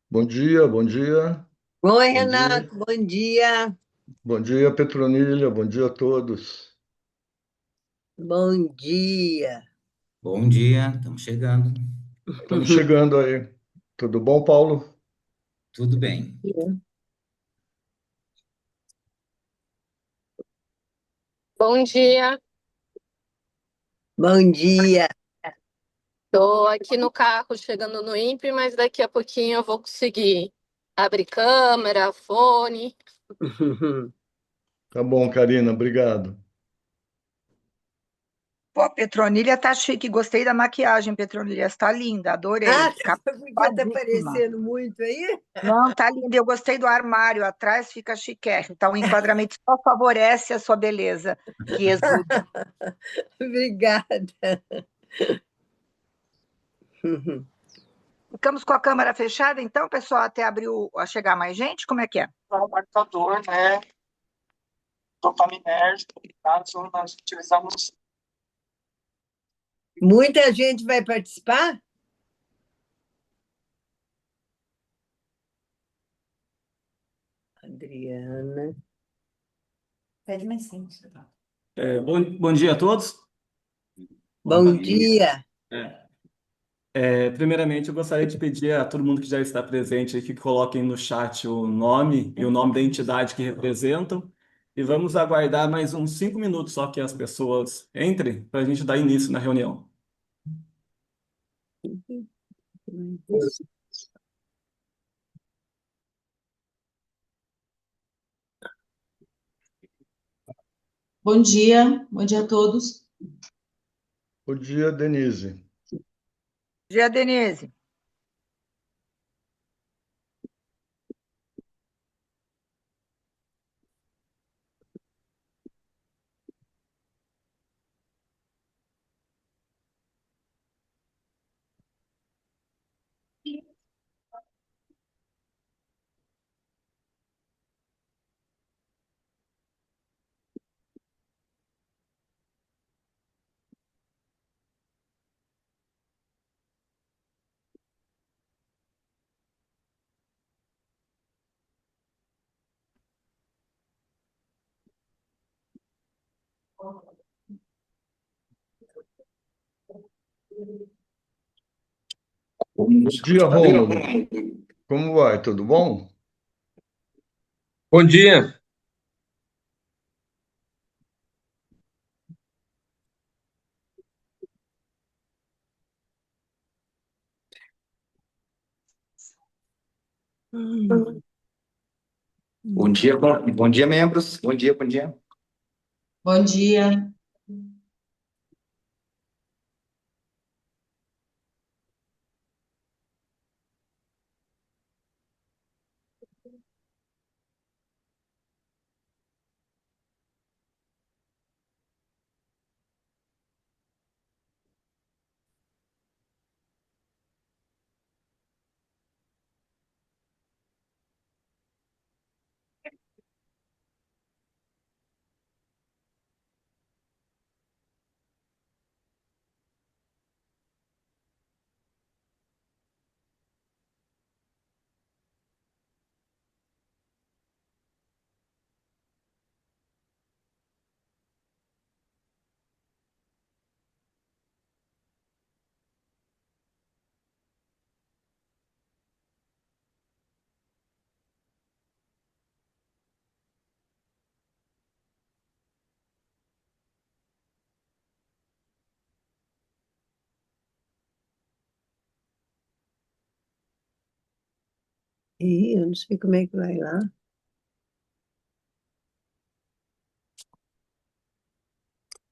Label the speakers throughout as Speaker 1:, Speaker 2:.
Speaker 1: Bom dia, bom dia,
Speaker 2: Oi,
Speaker 1: bom dia.
Speaker 2: Renato, bom dia.
Speaker 1: Bom dia, Petronília, bom dia a todos.
Speaker 2: Bom dia.
Speaker 3: Bom dia, estamos chegando.
Speaker 1: Estamos chegando aí. Tudo bom, Paulo?
Speaker 3: Tudo bem.
Speaker 4: Bom dia,
Speaker 2: Bom dia.
Speaker 4: estou aqui no carro chegando no INPE, mas daqui a pouquinho eu vou conseguir abrir câmera, fone.
Speaker 1: Tá bom, Karina, obrigado.
Speaker 5: Pô, a Petronília tá chique. Gostei da maquiagem, Petronília. Está linda,
Speaker 2: Ah,
Speaker 5: adorei.
Speaker 2: porque tá
Speaker 5: Capadíssima.
Speaker 2: aparecendo muito aí?
Speaker 5: Não, tá linda. Eu gostei do armário. Atrás fica chiquérrimo. Então, o enquadramento só favorece a sua beleza, que exuda.
Speaker 2: Obrigada.
Speaker 5: Ficamos com a câmera fechada, então, pessoal, até abriu a chegar mais gente? Como é que é?
Speaker 6: O marcador, né? Dopaminérgico, no caso, nós utilizamos.
Speaker 2: Muita gente vai participar? Adriana.
Speaker 7: Pede mais sim.
Speaker 8: Bom dia a todos.
Speaker 3: Bom
Speaker 2: Bom
Speaker 3: dia.
Speaker 2: dia.
Speaker 8: Primeiramente, eu gostaria de pedir a todo mundo que já está presente aí que coloquem no chat o nome e o nome da entidade que representam. E vamos aguardar mais uns 5 minutos só que as pessoas entrem para a gente dar início na reunião.
Speaker 7: Bom dia a todos.
Speaker 1: Bom dia, Denise.
Speaker 5: Dia, Denise.
Speaker 1: Bom dia, Rômulo. Como vai? Tudo bom?
Speaker 6: Bom dia.
Speaker 3: Bom dia, membros. Bom dia, bom dia.
Speaker 7: Bom dia.
Speaker 2: Ih, eu não sei como é que vai lá.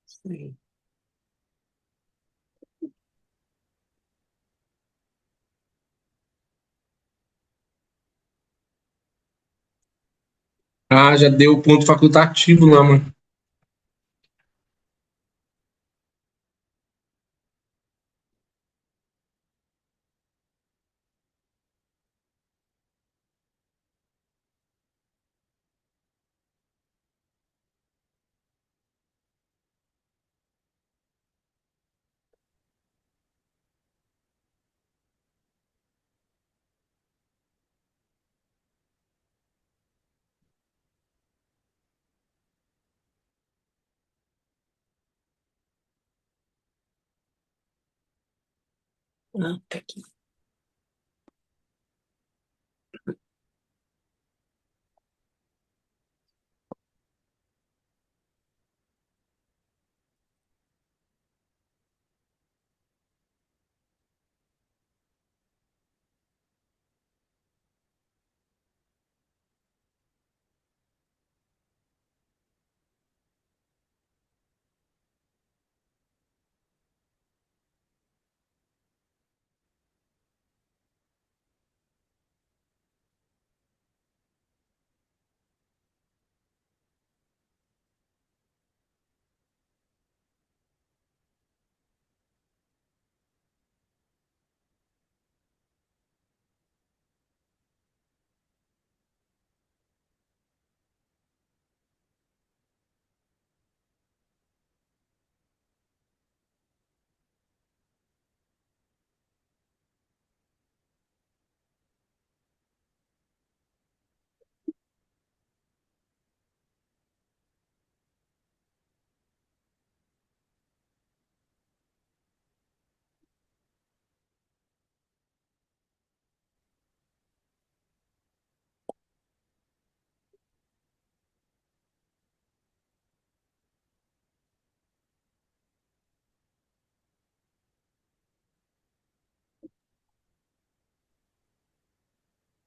Speaker 2: Sei.
Speaker 6: Ah, já deu o ponto facultativo lá, mano.
Speaker 2: Ah, tá aqui.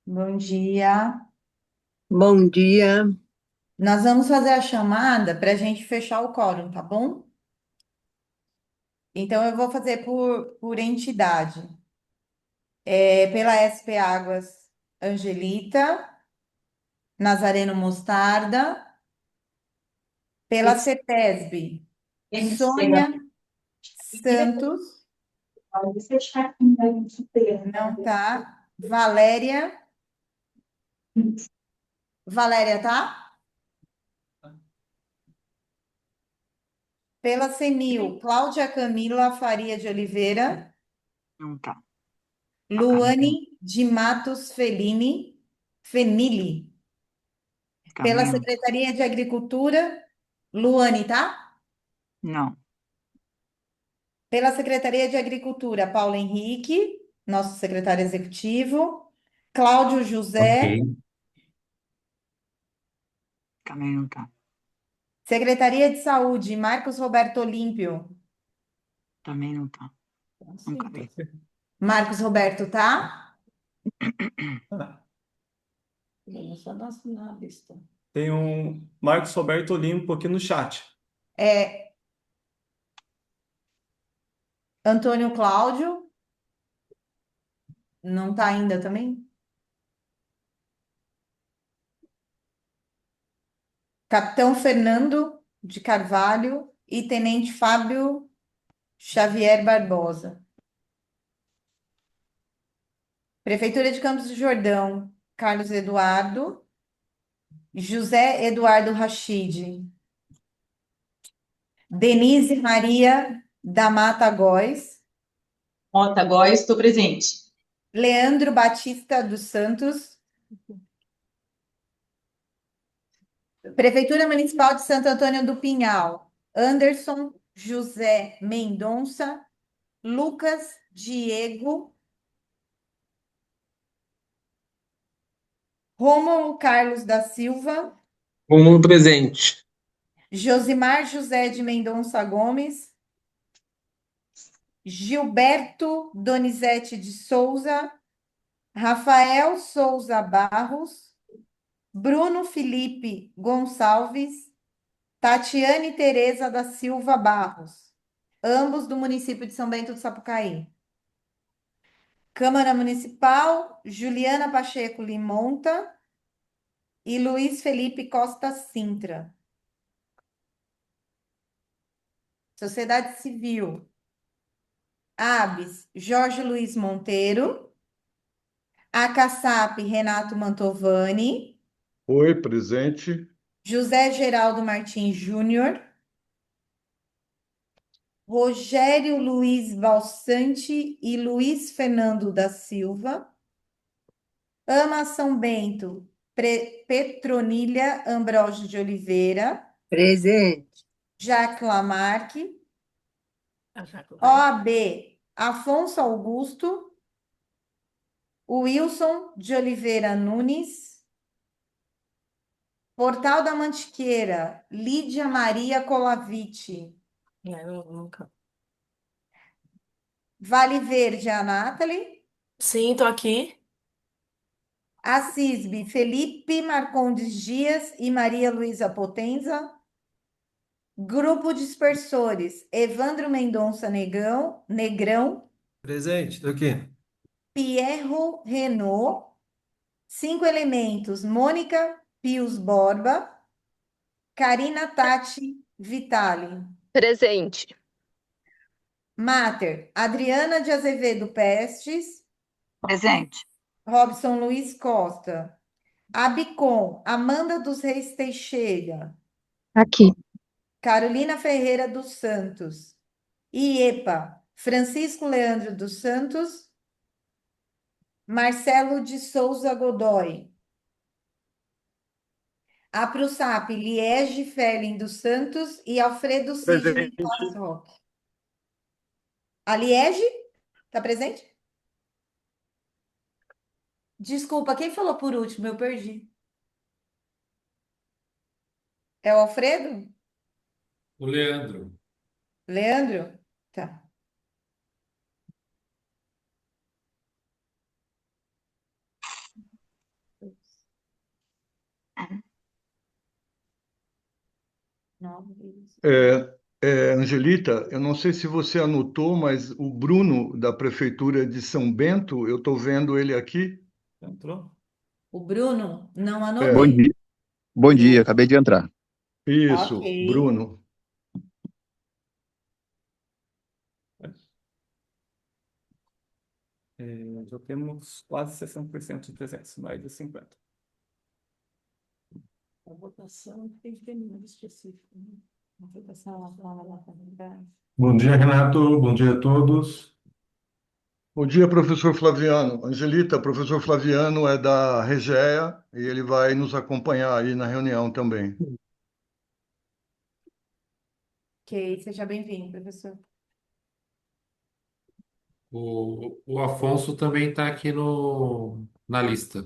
Speaker 7: Bom dia.
Speaker 2: Bom dia.
Speaker 7: Nós vamos fazer a chamada para a gente fechar o quórum, tá bom? Então, eu vou fazer por entidade. Pela SP Águas, Angelita, Nazareno Mostarda. Pela CETESB, Sônia Santos. Não tá. Valéria. Valéria, tá? Pela CEMIL, Cláudia Camila Faria de Oliveira.
Speaker 5: Não tá.
Speaker 7: Luane de Matos Fenili. Pela
Speaker 5: Também
Speaker 7: Secretaria de Agricultura, Luane, tá?
Speaker 5: não.
Speaker 7: Pela Secretaria de Agricultura, Paulo Henrique, nosso secretário executivo. Cláudio José.
Speaker 3: Ok.
Speaker 5: Também não tá.
Speaker 7: Secretaria de Saúde, Marcos Roberto Olímpio.
Speaker 5: Também não tá. Nunca vi.
Speaker 7: Marcos Roberto, tá?
Speaker 8: Tem um Marcos Roberto Olimpo aqui no chat.
Speaker 7: Antônio Cláudio. Não tá ainda também? Capitão Fernando de Carvalho e Tenente Fábio Xavier Barbosa. Prefeitura de Campos do Jordão, Carlos Eduardo. José Eduardo Rachid. Denise Maria da Mata Góes.
Speaker 9: Mota Góes, estou presente.
Speaker 7: Leandro Batista dos Santos. Prefeitura Municipal de Santo Antônio do Pinhal. Anderson José Mendonça. Lucas Diego. Rômulo Carlos da Silva.
Speaker 6: Rômulo presente.
Speaker 7: Josimar José de Mendonça Gomes. Gilberto Donizete de Souza. Rafael Souza Barros. Bruno Felipe Gonçalves. Tatiane Tereza da Silva Barros. Ambos do município de São Bento do Sapucaí. Câmara Municipal, Juliana Pacheco Limonta e Luiz Felipe Costa Sintra. Sociedade Civil, ABS, Jorge Luiz Monteiro. ACASAP, Renato Mantovani.
Speaker 1: Oi, presente.
Speaker 7: José Geraldo Martins Júnior. Rogério Luiz Balsante e Luiz Fernando da Silva. Ama São Bento, Petronília Ambrógio de Oliveira.
Speaker 2: Presente.
Speaker 7: Jacques Lamarque. OAB, Afonso Augusto, Wilson de Oliveira Nunes, Portal da Mantiqueira, Lídia Maria Colaviti,
Speaker 4: Eu nunca.
Speaker 7: Vale Verde, a Nathalie,
Speaker 4: Sim, tô aqui.
Speaker 7: Assisbe, Felipe Marcondes Dias e Maria Luísa Potenza, Grupo Dispersores, Evandro Mendonça Negrão,
Speaker 10: Presente, tô aqui.
Speaker 7: Pierro Renault, Cinco Elementos, Mônica Pius Borba, Karina Tati Vitali,
Speaker 4: Presente.
Speaker 7: Mater, Adriana de Azevedo Pestes,
Speaker 5: Presente.
Speaker 7: Robson Luiz Costa, Abicom, Amanda dos Reis Teixeira,
Speaker 2: Aqui.
Speaker 7: Carolina Ferreira dos Santos, IEPA, Francisco Leandro dos Santos, Marcelo de Souza Godoy, APROSAP, Liege Felin dos Santos e Alfredo Sidney Klaus Roque. A Liege? Está presente? Desculpa, quem falou por último? Eu perdi. É o Alfredo?
Speaker 10: O Leandro.
Speaker 7: Leandro? Tá.
Speaker 1: Angelita, eu não sei se você anotou, mas o Bruno, da Prefeitura de São Bento, eu estou vendo ele aqui.
Speaker 8: Entrou?
Speaker 7: O Bruno? Não
Speaker 1: É,
Speaker 11: Bom
Speaker 7: anotei.
Speaker 11: dia, bom dia, acabei de entrar.
Speaker 1: isso,
Speaker 7: Ok.
Speaker 1: Bruno.
Speaker 8: Já temos quase 60% de presença, mais de 50%.
Speaker 2: A votação tem que ter número específico, né? A votação lá para
Speaker 10: Bom dia, Renato. Bom dia a todos.
Speaker 1: Bom dia, professor Flaviano. Angelita, professor Flaviano é da Regea e ele vai nos acompanhar aí na reunião também.
Speaker 7: Ok, seja bem-vindo, professor.
Speaker 10: O Afonso também está aqui na lista.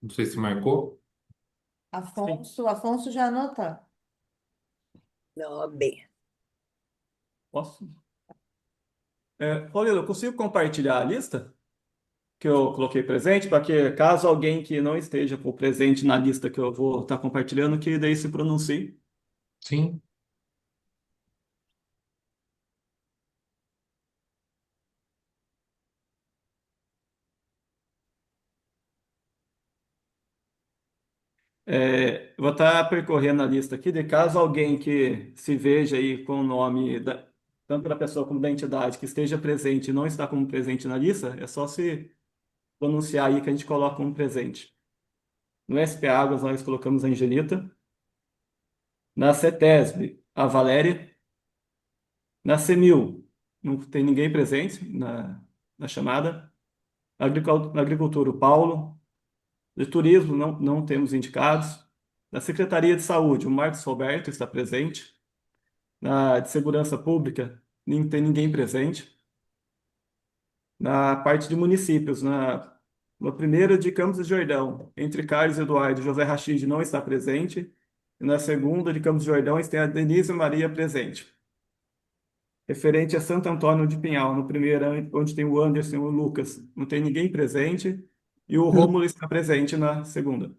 Speaker 10: Não sei se marcou.
Speaker 7: Afonso já anota.
Speaker 2: Nobre.
Speaker 8: Posso? Olha, eu consigo compartilhar a lista que eu coloquei presente, para que caso alguém que não esteja por presente na lista que eu vou estar compartilhando, que daí se pronuncie.
Speaker 10: Sim.
Speaker 8: Vou estar percorrendo a lista aqui, de caso alguém que se veja aí com o nome, tanto da pessoa como da entidade, que esteja presente e não está como presente na lista, é só se pronunciar aí que a gente coloca um presente. No SP Águas nós colocamos a Angelita. Na CETESB, a Valéria. Na CEMIL, não tem ninguém presente na chamada. Na Agricultura, o Paulo. De Turismo, não temos indicados. Na Secretaria de Saúde, o Marcos Roberto está presente. Na de Segurança Pública, não tem ninguém presente. Na parte de municípios, na primeira de Campos do Jordão, entre Carlos Eduardo e José Rachid não está presente. E na segunda de Campos do Jordão, tem a Denise Maria presente. Referente a Santo Antônio de Pinhal, no primeiro, onde tem o Anderson e o Lucas, não tem ninguém presente. E o Rômulo está presente na segunda.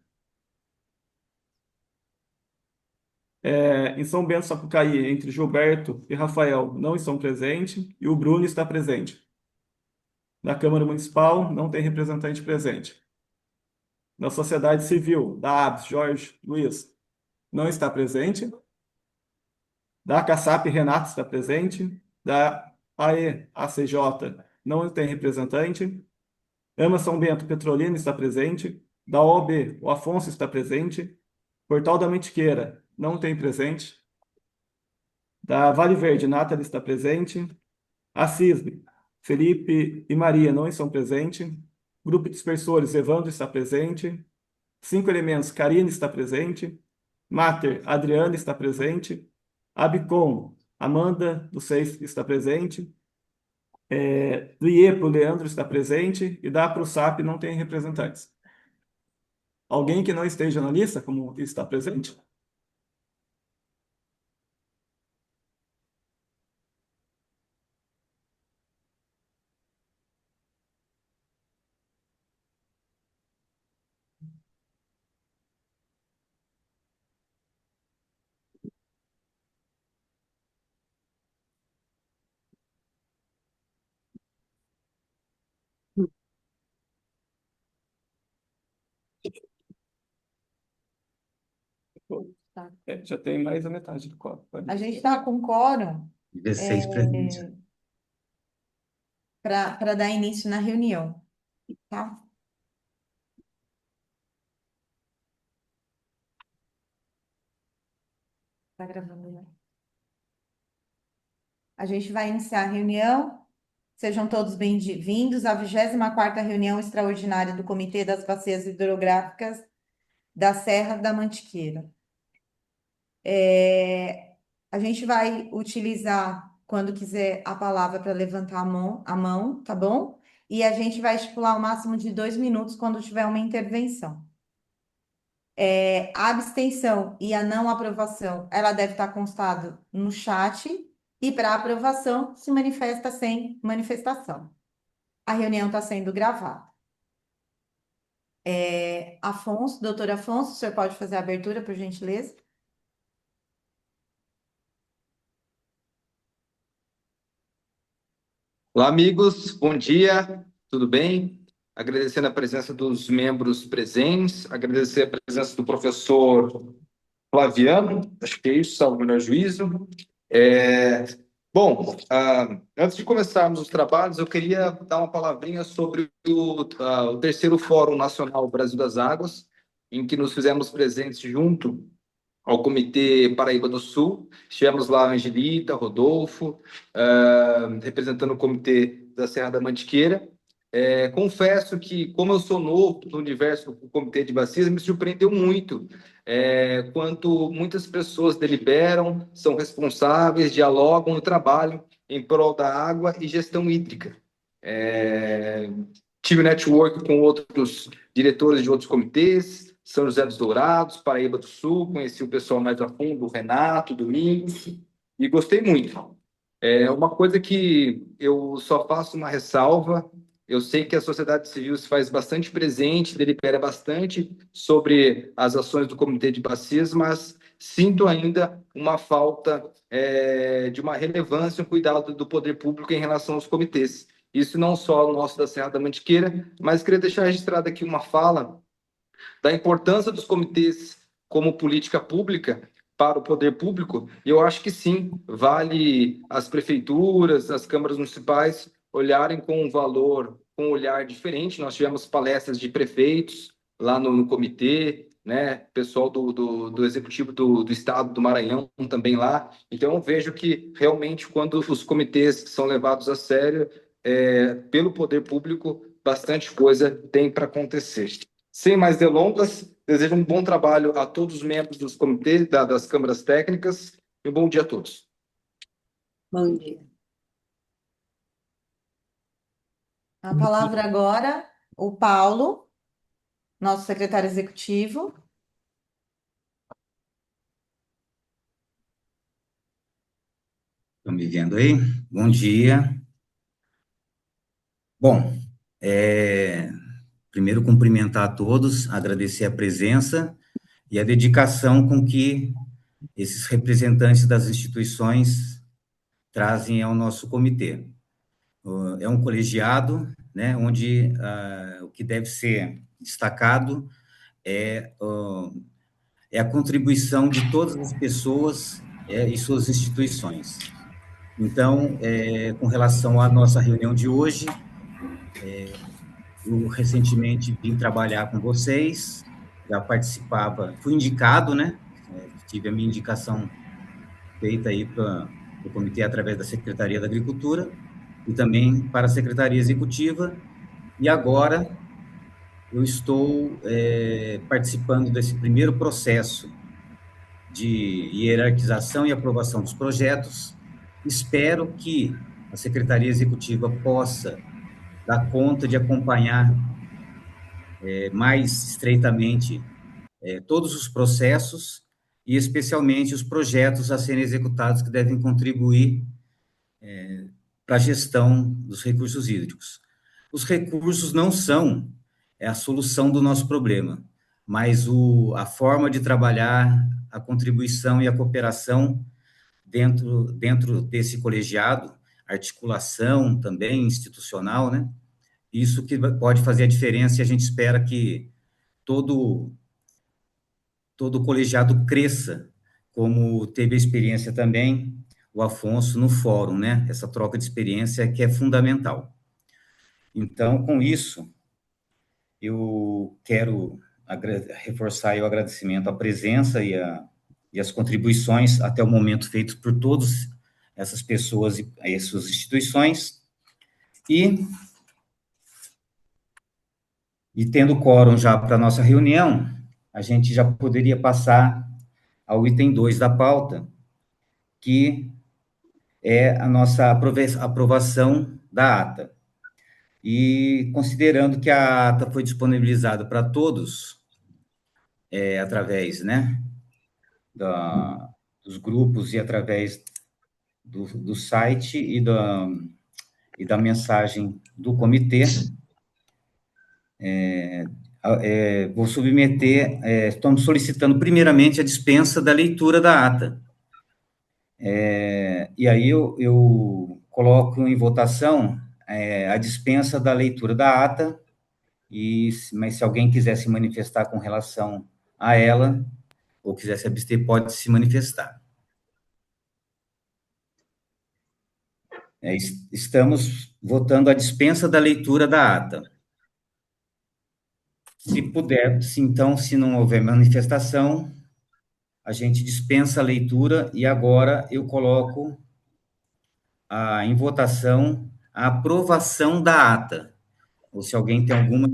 Speaker 8: Em São Bento, Sapucaí, entre Gilberto e Rafael, não estão presentes. E o Bruno está presente. Na Câmara Municipal, não tem representante presente. Na Sociedade Civil, da ABS, Jorge Luiz, não está presente. Da CASAP, Renato está presente. Da ACJ, não tem representante. AMA São Bento, Petrolina está presente. Da OAB, o Afonso está presente. Portal da Mantiqueira, não tem presente. Da Vale Verde, Nathalie está presente. A CISB, Felipe e Maria não estão presentes. Grupo Dispersores, Evandro está presente. Cinco Elementos, Karine está presente. Mater, Adriana está presente. Abicom, Amanda dos Seis está presente. Do IEPA, o Leandro está presente, e da PROSAP não tem representantes. Alguém que não esteja na lista, como está presente?
Speaker 7: Tá.
Speaker 8: Já tem mais da metade do quadro.
Speaker 7: A gente está com quórum
Speaker 3: 16 presentes.
Speaker 7: para dar início na reunião, tá? Tá gravando, né? A gente vai iniciar a reunião. Sejam todos bem-vindos à 24ª reunião extraordinária do Comitê das Bacias Hidrográficas da Serra da Mantiqueira. A gente vai utilizar, quando quiser, a palavra para levantar a mão, tá bom? E a gente vai estipular o máximo de 2 minutos quando tiver uma intervenção. A abstenção e a não aprovação, ela deve estar constado no chat, e para aprovação se manifesta sem manifestação. A reunião está sendo gravada. Afonso, doutor Afonso, o senhor pode fazer a abertura, por gentileza?
Speaker 3: Olá, amigos, bom dia, tudo bem? Agradecendo a presença dos membros presentes, agradecer a presença do professor Flaviano, acho que é isso, salvo o melhor juízo. Antes de começarmos os trabalhos, eu queria dar uma palavrinha sobre o terceiro Fórum Nacional Brasil das Águas, em que nos fizemos presentes junto ao Comitê Paraíba do Sul. Estivemos lá Angelita, Rodolfo, representando o Comitê da Serra da Mantiqueira. Confesso que, como eu sou novo no universo do Comitê de Bacias, me surpreendeu muito quanto muitas pessoas deliberam, são responsáveis, dialogam e trabalham em prol da água e gestão hídrica. Tive network com outros diretores de outros comitês, São José dos Dourados, Paraíba do Sul, conheci o pessoal mais a fundo, o Renato, o Domingos, e gostei muito. Uma coisa que eu só faço uma ressalva: eu sei que a sociedade civil se faz bastante presente, delibera bastante sobre as ações do Comitê de Bacias, mas sinto ainda uma falta de uma relevância, um cuidado do poder público em relação aos comitês. Isso não só o nosso da Serra da Mantiqueira, mas queria deixar registrada aqui uma fala da importância dos comitês como política pública para o poder público. E eu acho que sim, vale as prefeituras, as câmaras municipais olharem com um valor, com um olhar diferente. Nós tivemos palestras de prefeitos lá no comitê, né? Pessoal do executivo do estado do Maranhão também lá. Então eu vejo que realmente, quando os comitês são levados a sério pelo poder público, bastante coisa tem para acontecer. Sem mais delongas, desejo um bom trabalho a todos os membros dos comitês, das câmaras técnicas, e um bom dia a todos.
Speaker 7: Bom dia. A palavra agora, o Paulo, nosso secretário executivo.
Speaker 3: Estão me vendo aí? Bom dia. Bom, primeiro cumprimentar a todos, agradecer a presença e a dedicação com que esses representantes das instituições trazem ao nosso comitê. É um colegiado, né, onde o que deve ser destacado é a contribuição de todas as pessoas e suas instituições. Então, com relação à nossa reunião de hoje, eu recentemente vim trabalhar com vocês, já participava, fui indicado, né? Tive a minha indicação feita aí para o comitê através da Secretaria da Agricultura e também para a Secretaria Executiva, e agora eu estou participando desse primeiro processo de hierarquização e aprovação dos projetos. Espero que
Speaker 12: a Secretaria Executiva possa dar conta de acompanhar mais estreitamente todos os processos e especialmente os projetos a serem executados que devem contribuir para a gestão dos recursos hídricos. Os recursos não são a solução do nosso problema, mas a forma de trabalhar, a contribuição e a cooperação dentro desse colegiado, articulação também institucional, né? Isso que pode fazer a diferença e a gente espera que todo o colegiado cresça, como teve a experiência também o Afonso no fórum, né? Essa troca de experiência que é fundamental. Então, com isso, eu quero reforçar o agradecimento à presença e as contribuições até o momento feitas por todas essas pessoas e essas instituições, e tendo quórum já para a nossa reunião, a gente já poderia passar ao item 2 da pauta, que é a nossa aprovação da ata. E considerando que a ata foi disponibilizada para todos, através, né, dos grupos e através do site e da mensagem do comitê, vou submeter, estamos solicitando primeiramente a dispensa da leitura da ata. E aí eu coloco em votação a dispensa da leitura da ata, mas se alguém quiser se manifestar com relação a ela, ou quiser se abster, pode se manifestar. Estamos votando a dispensa da leitura da ata. Se puder, então, se não houver manifestação, a gente dispensa a leitura e agora eu coloco em votação a aprovação da ata. Ou se alguém tem alguma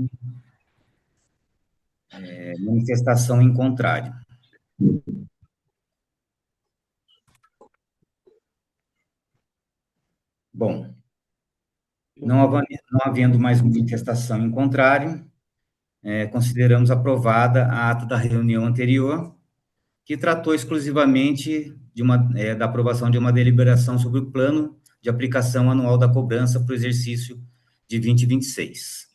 Speaker 12: manifestação em contrário. Bom, não havendo mais manifestação em contrário, consideramos aprovada a ata da reunião anterior, que tratou exclusivamente da aprovação de uma deliberação sobre o plano de aplicação anual da cobrança para o exercício de 2026,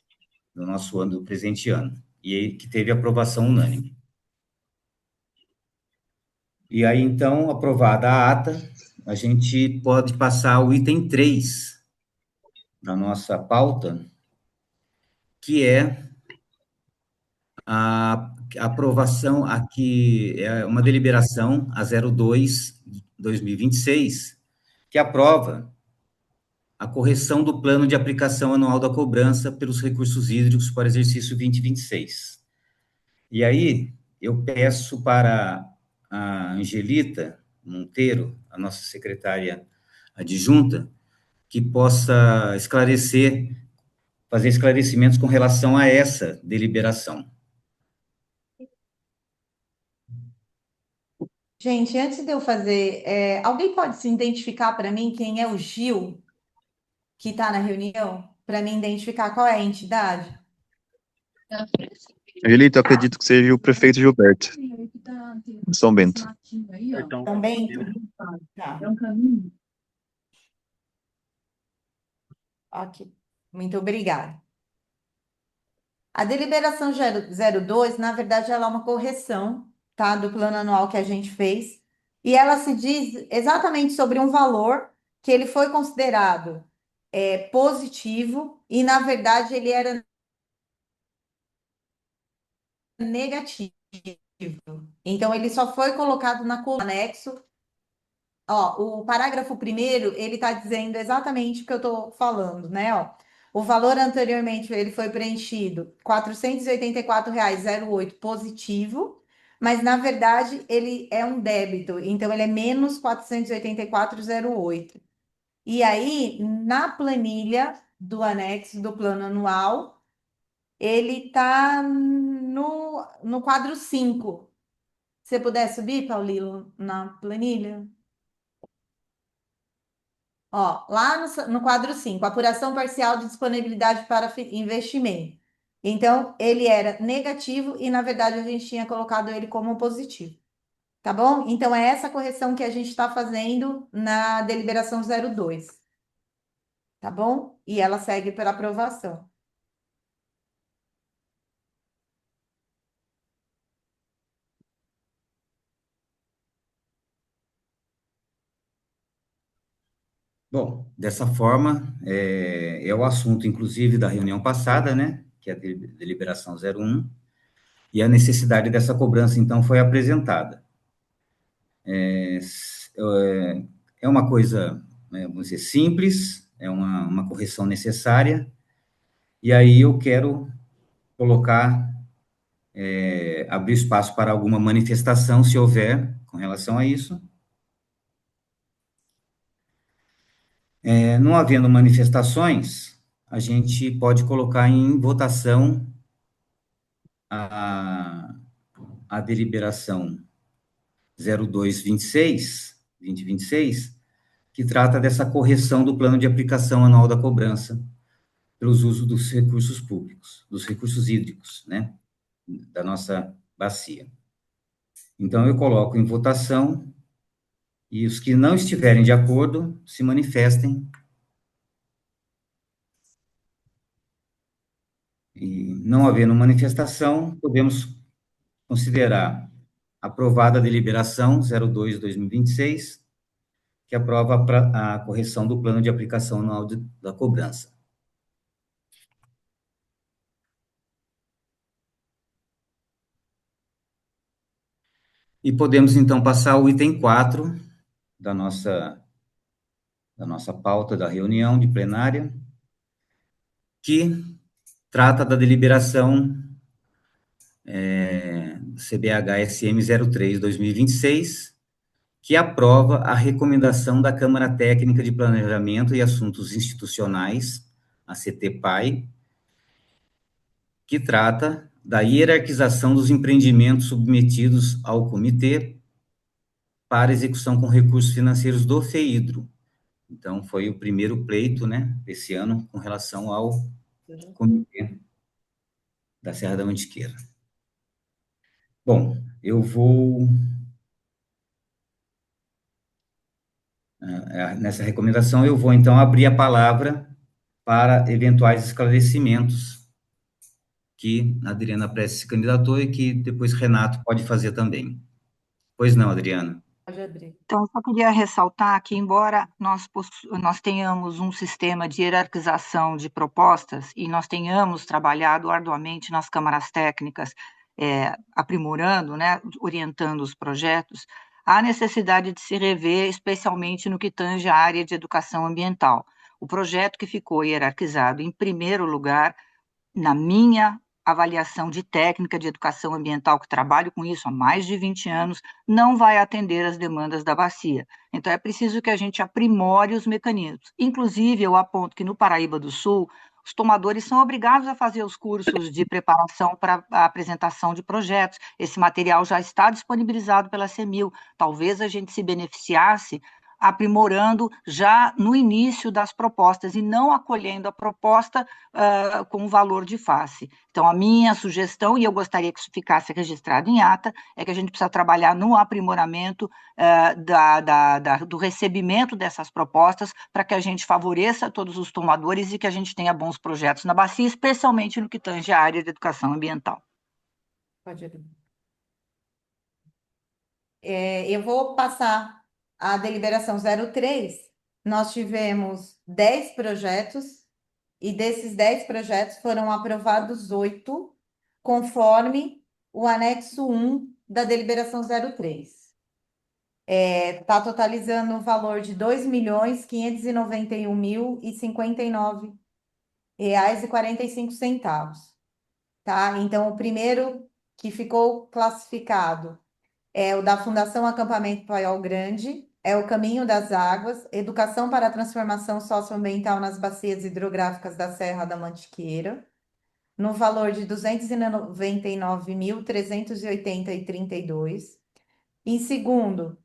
Speaker 12: do nosso ano, do presente ano, e que teve aprovação unânime. E aí, então, aprovada a ata, a gente pode passar ao item 3 da nossa pauta, que é a aprovação, aqui é uma deliberação, a 02/2026, que aprova a correção do plano de aplicação anual da cobrança pelos recursos hídricos para o exercício 2026. E aí, eu peço para a Angelita Monteiro, a nossa secretária adjunta, que possa fazer esclarecimentos com relação a essa deliberação.
Speaker 7: Gente, antes de eu fazer, alguém pode se identificar para mim quem é o Gil que está na reunião? Para mim identificar qual é a entidade?
Speaker 11: Angelita, eu acredito que seja o prefeito Gilberto, de São Bento.
Speaker 7: São Bento? Tá. Ok, muito obrigada. A deliberação 02, na verdade, ela é uma correção, tá, do plano anual que a gente fez, e ela se diz exatamente sobre um valor que ele foi considerado positivo, e, na verdade, ele era negativo. Então, ele só foi colocado na coluna anexo. Ó, o parágrafo primeiro, ele está dizendo exatamente o que eu estou falando, né? Ó, o valor anteriormente ele foi preenchido R$ 484,08 positivo, mas na verdade ele é um débito, então ele é menos 484,08. E aí, na planilha do anexo do plano anual, ele está no quadro 5. Se você puder subir, Paulino, na planilha? Ó, lá no quadro 5, apuração parcial de disponibilidade para investimento. Então, ele era negativo e, na verdade, a gente tinha colocado ele como positivo. Tá bom? Então, é essa correção que a gente está fazendo na deliberação 02. Tá bom? E ela segue para aprovação.
Speaker 12: Bom, dessa forma, é o assunto, inclusive, da reunião passada, né? Que é a deliberação 01, e a necessidade dessa cobrança, então, foi apresentada. É uma coisa, vamos dizer, simples, é uma correção necessária, e aí eu quero colocar, abrir espaço para alguma manifestação, se houver, com relação a isso. Não havendo manifestações, a gente pode colocar em votação a deliberação 0226, 2026, que trata dessa correção do plano de aplicação anual da cobrança pelos usos dos recursos públicos, dos recursos hídricos, né, da nossa bacia. Então, eu coloco em votação e os que não estiverem de acordo se manifestem. E não havendo manifestação, podemos considerar aprovada a deliberação 02/2026, que aprova a correção do plano de aplicação anual da cobrança. E podemos, então, passar ao item 4 da nossa pauta da reunião de plenária, que trata da deliberação CBH-SM 03/2026, que aprova a recomendação da Câmara Técnica de Planejamento e Assuntos Institucionais, a CTPAI, que trata da hierarquização dos empreendimentos submetidos ao comitê para execução com recursos financeiros do FEIDRO. Então, foi o primeiro pleito, né, esse ano, com relação ao comitê da Serra da Mantiqueira. Bom, eu vou... nessa recomendação, eu vou, então, abrir a palavra para eventuais esclarecimentos que a Adriana Prestes se candidatou e que depois Renato pode fazer também. Pois não, Adriana?
Speaker 7: Pode abrir.
Speaker 5: Então, eu só queria ressaltar que, embora nós tenhamos um sistema de hierarquização de propostas e nós tenhamos trabalhado arduamente nas câmaras técnicas, aprimorando, né, orientando os projetos, há necessidade de se rever, especialmente no que tange à área de educação ambiental. O projeto que ficou hierarquizado em primeiro lugar, na minha avaliação de técnica de educação ambiental, que trabalho com isso há mais de 20 anos, não vai atender às demandas da bacia. Então, é preciso que a gente aprimore os mecanismos. Inclusive, eu aponto que no Paraíba do Sul, os tomadores são obrigados a fazer os cursos de preparação para a apresentação de projetos. Esse material já está disponibilizado pela CEMIL. Talvez a gente se beneficiasse aprimorando já no início das propostas e não acolhendo a proposta com valor de face. Então, a minha sugestão, e eu gostaria que isso ficasse registrado em ata, é que a gente precisa trabalhar no aprimoramento do recebimento dessas propostas para que a gente favoreça todos os tomadores e que a gente tenha bons projetos na bacia, especialmente no que tange à área de educação ambiental.
Speaker 7: Pode abrir. Eu vou passar a deliberação 03. Nós tivemos 10 projetos, e desses 10 projetos foram aprovados 8, conforme o anexo 1 da deliberação 03. Está totalizando um valor de R$ 2.591.059,45. Tá? Então, o primeiro que ficou classificado é o da Fundação Acampamento Paiol Grande, é o Caminho das Águas, Educação para a Transformação Socioambiental nas Bacias Hidrográficas da Serra da Mantiqueira, no valor de R$ 299.380,32. Em segundo,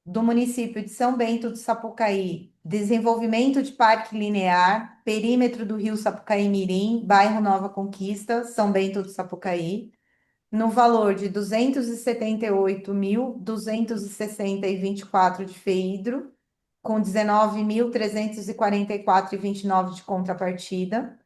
Speaker 7: do município de São Bento do Sapucaí, desenvolvimento de parque linear, perímetro do Rio Sapucaí-Mirim, bairro Nova Conquista, São Bento do Sapucaí, no valor de 278.260,24 de FEIDRO, com 19.344,29 de contrapartida.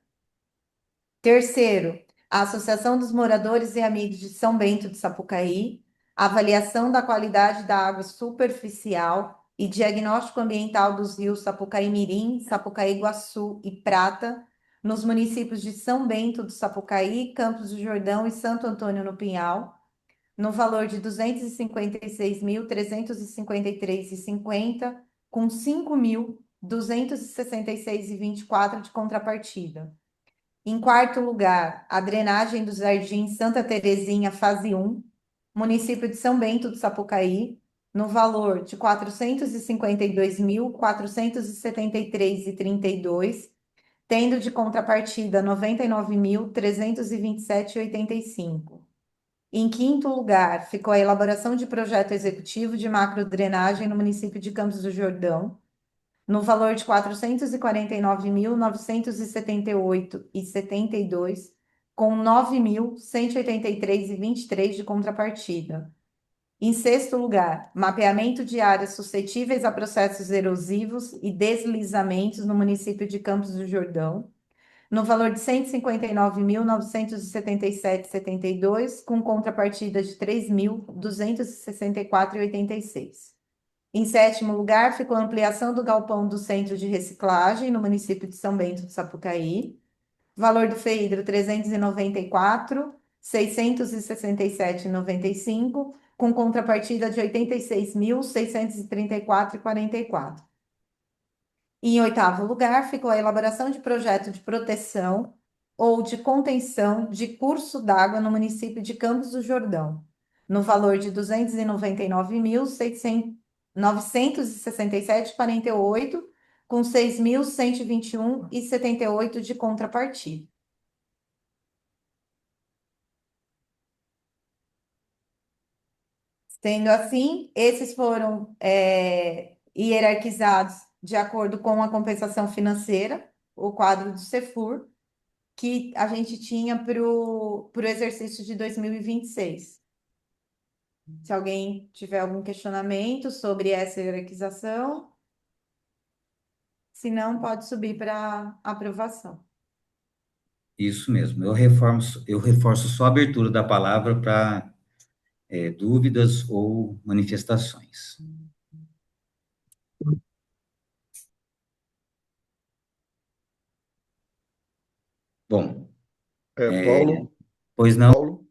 Speaker 7: Terceiro, a Associação dos Moradores e Amigos de São Bento de Sapucaí, avaliação da qualidade da água superficial e diagnóstico ambiental dos rios Sapucaí-Mirim, Sapucaí-Guaçu e Prata, nos municípios de São Bento do Sapucaí, Campos do Jordão e Santo Antônio no Pinhal, no valor de 256.353,50, com 5.266,24 de contrapartida. Em quarto lugar, a drenagem do Jardim Santa Terezinha, fase 1, município de São Bento do Sapucaí, no valor de 452.473,32, tendo de contrapartida 99.327,85. Em quinto lugar, ficou a elaboração de projeto executivo de macrodrenagem no município de Campos do Jordão, no valor de 449.978,72, com 9.183,23 de contrapartida. Em sexto lugar, mapeamento de áreas suscetíveis a processos erosivos e deslizamentos no município de Campos do Jordão, no valor de 159.977,72, com contrapartida de 3.264,86. Em sétimo lugar, ficou a ampliação do galpão do Centro de Reciclagem, no município de São Bento do Sapucaí, valor do FEIDRO 394.667,95, com contrapartida de 86.634,44. Em oitavo lugar, ficou a elaboração de projeto de proteção ou de contenção de curso d'água no município de Campos do Jordão, no valor de 299.967,48, com 6.121,78 de contrapartida. Sendo assim, esses foram hierarquizados de acordo com a compensação financeira, o quadro do Cefur, que a gente tinha para o exercício de 2026. Se alguém tiver algum questionamento sobre essa hierarquização, se não, pode subir para aprovação.
Speaker 12: Isso mesmo. Eu reforço só a abertura da palavra para dúvidas ou manifestações. Bom,
Speaker 1: Paulo?
Speaker 12: pois não?
Speaker 1: Paulo?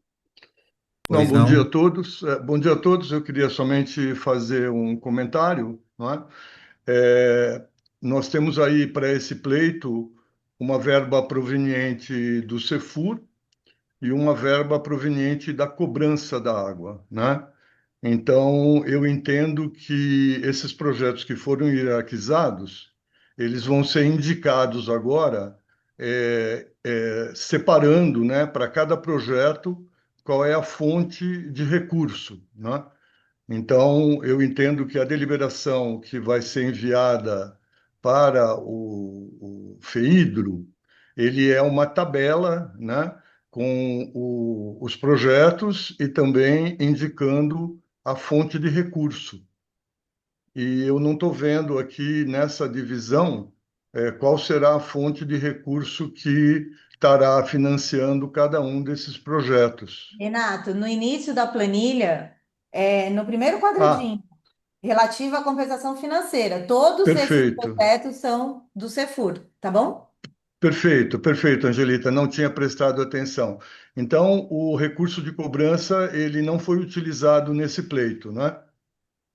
Speaker 12: Pois
Speaker 1: Não, bom dia a
Speaker 12: não?
Speaker 1: todos. Bom dia a todos. Eu queria somente fazer um comentário, não é? Nós temos aí para esse pleito uma verba proveniente do Cefur e uma verba proveniente da cobrança da água, né? Então, eu entendo que esses projetos que foram hierarquizados, eles vão ser indicados agora, separando, né, para cada projeto qual é a fonte de recurso, né? Então, eu entendo que a deliberação que vai ser enviada para o FEIDRO, ele é uma tabela, né, com os projetos e também indicando a fonte de recurso. E eu não estou vendo aqui nessa divisão qual será a fonte de recurso que estará financiando cada um desses projetos.
Speaker 7: Renato, no início da planilha, no primeiro
Speaker 1: Ah,
Speaker 7: quadradinho, relativo à compensação financeira, todos esses
Speaker 1: perfeito.
Speaker 7: projetos são do Cefur, tá bom?
Speaker 1: Perfeito, perfeito, Angelita. Não tinha prestado atenção. Então, o recurso de cobrança, ele não foi utilizado nesse pleito, né?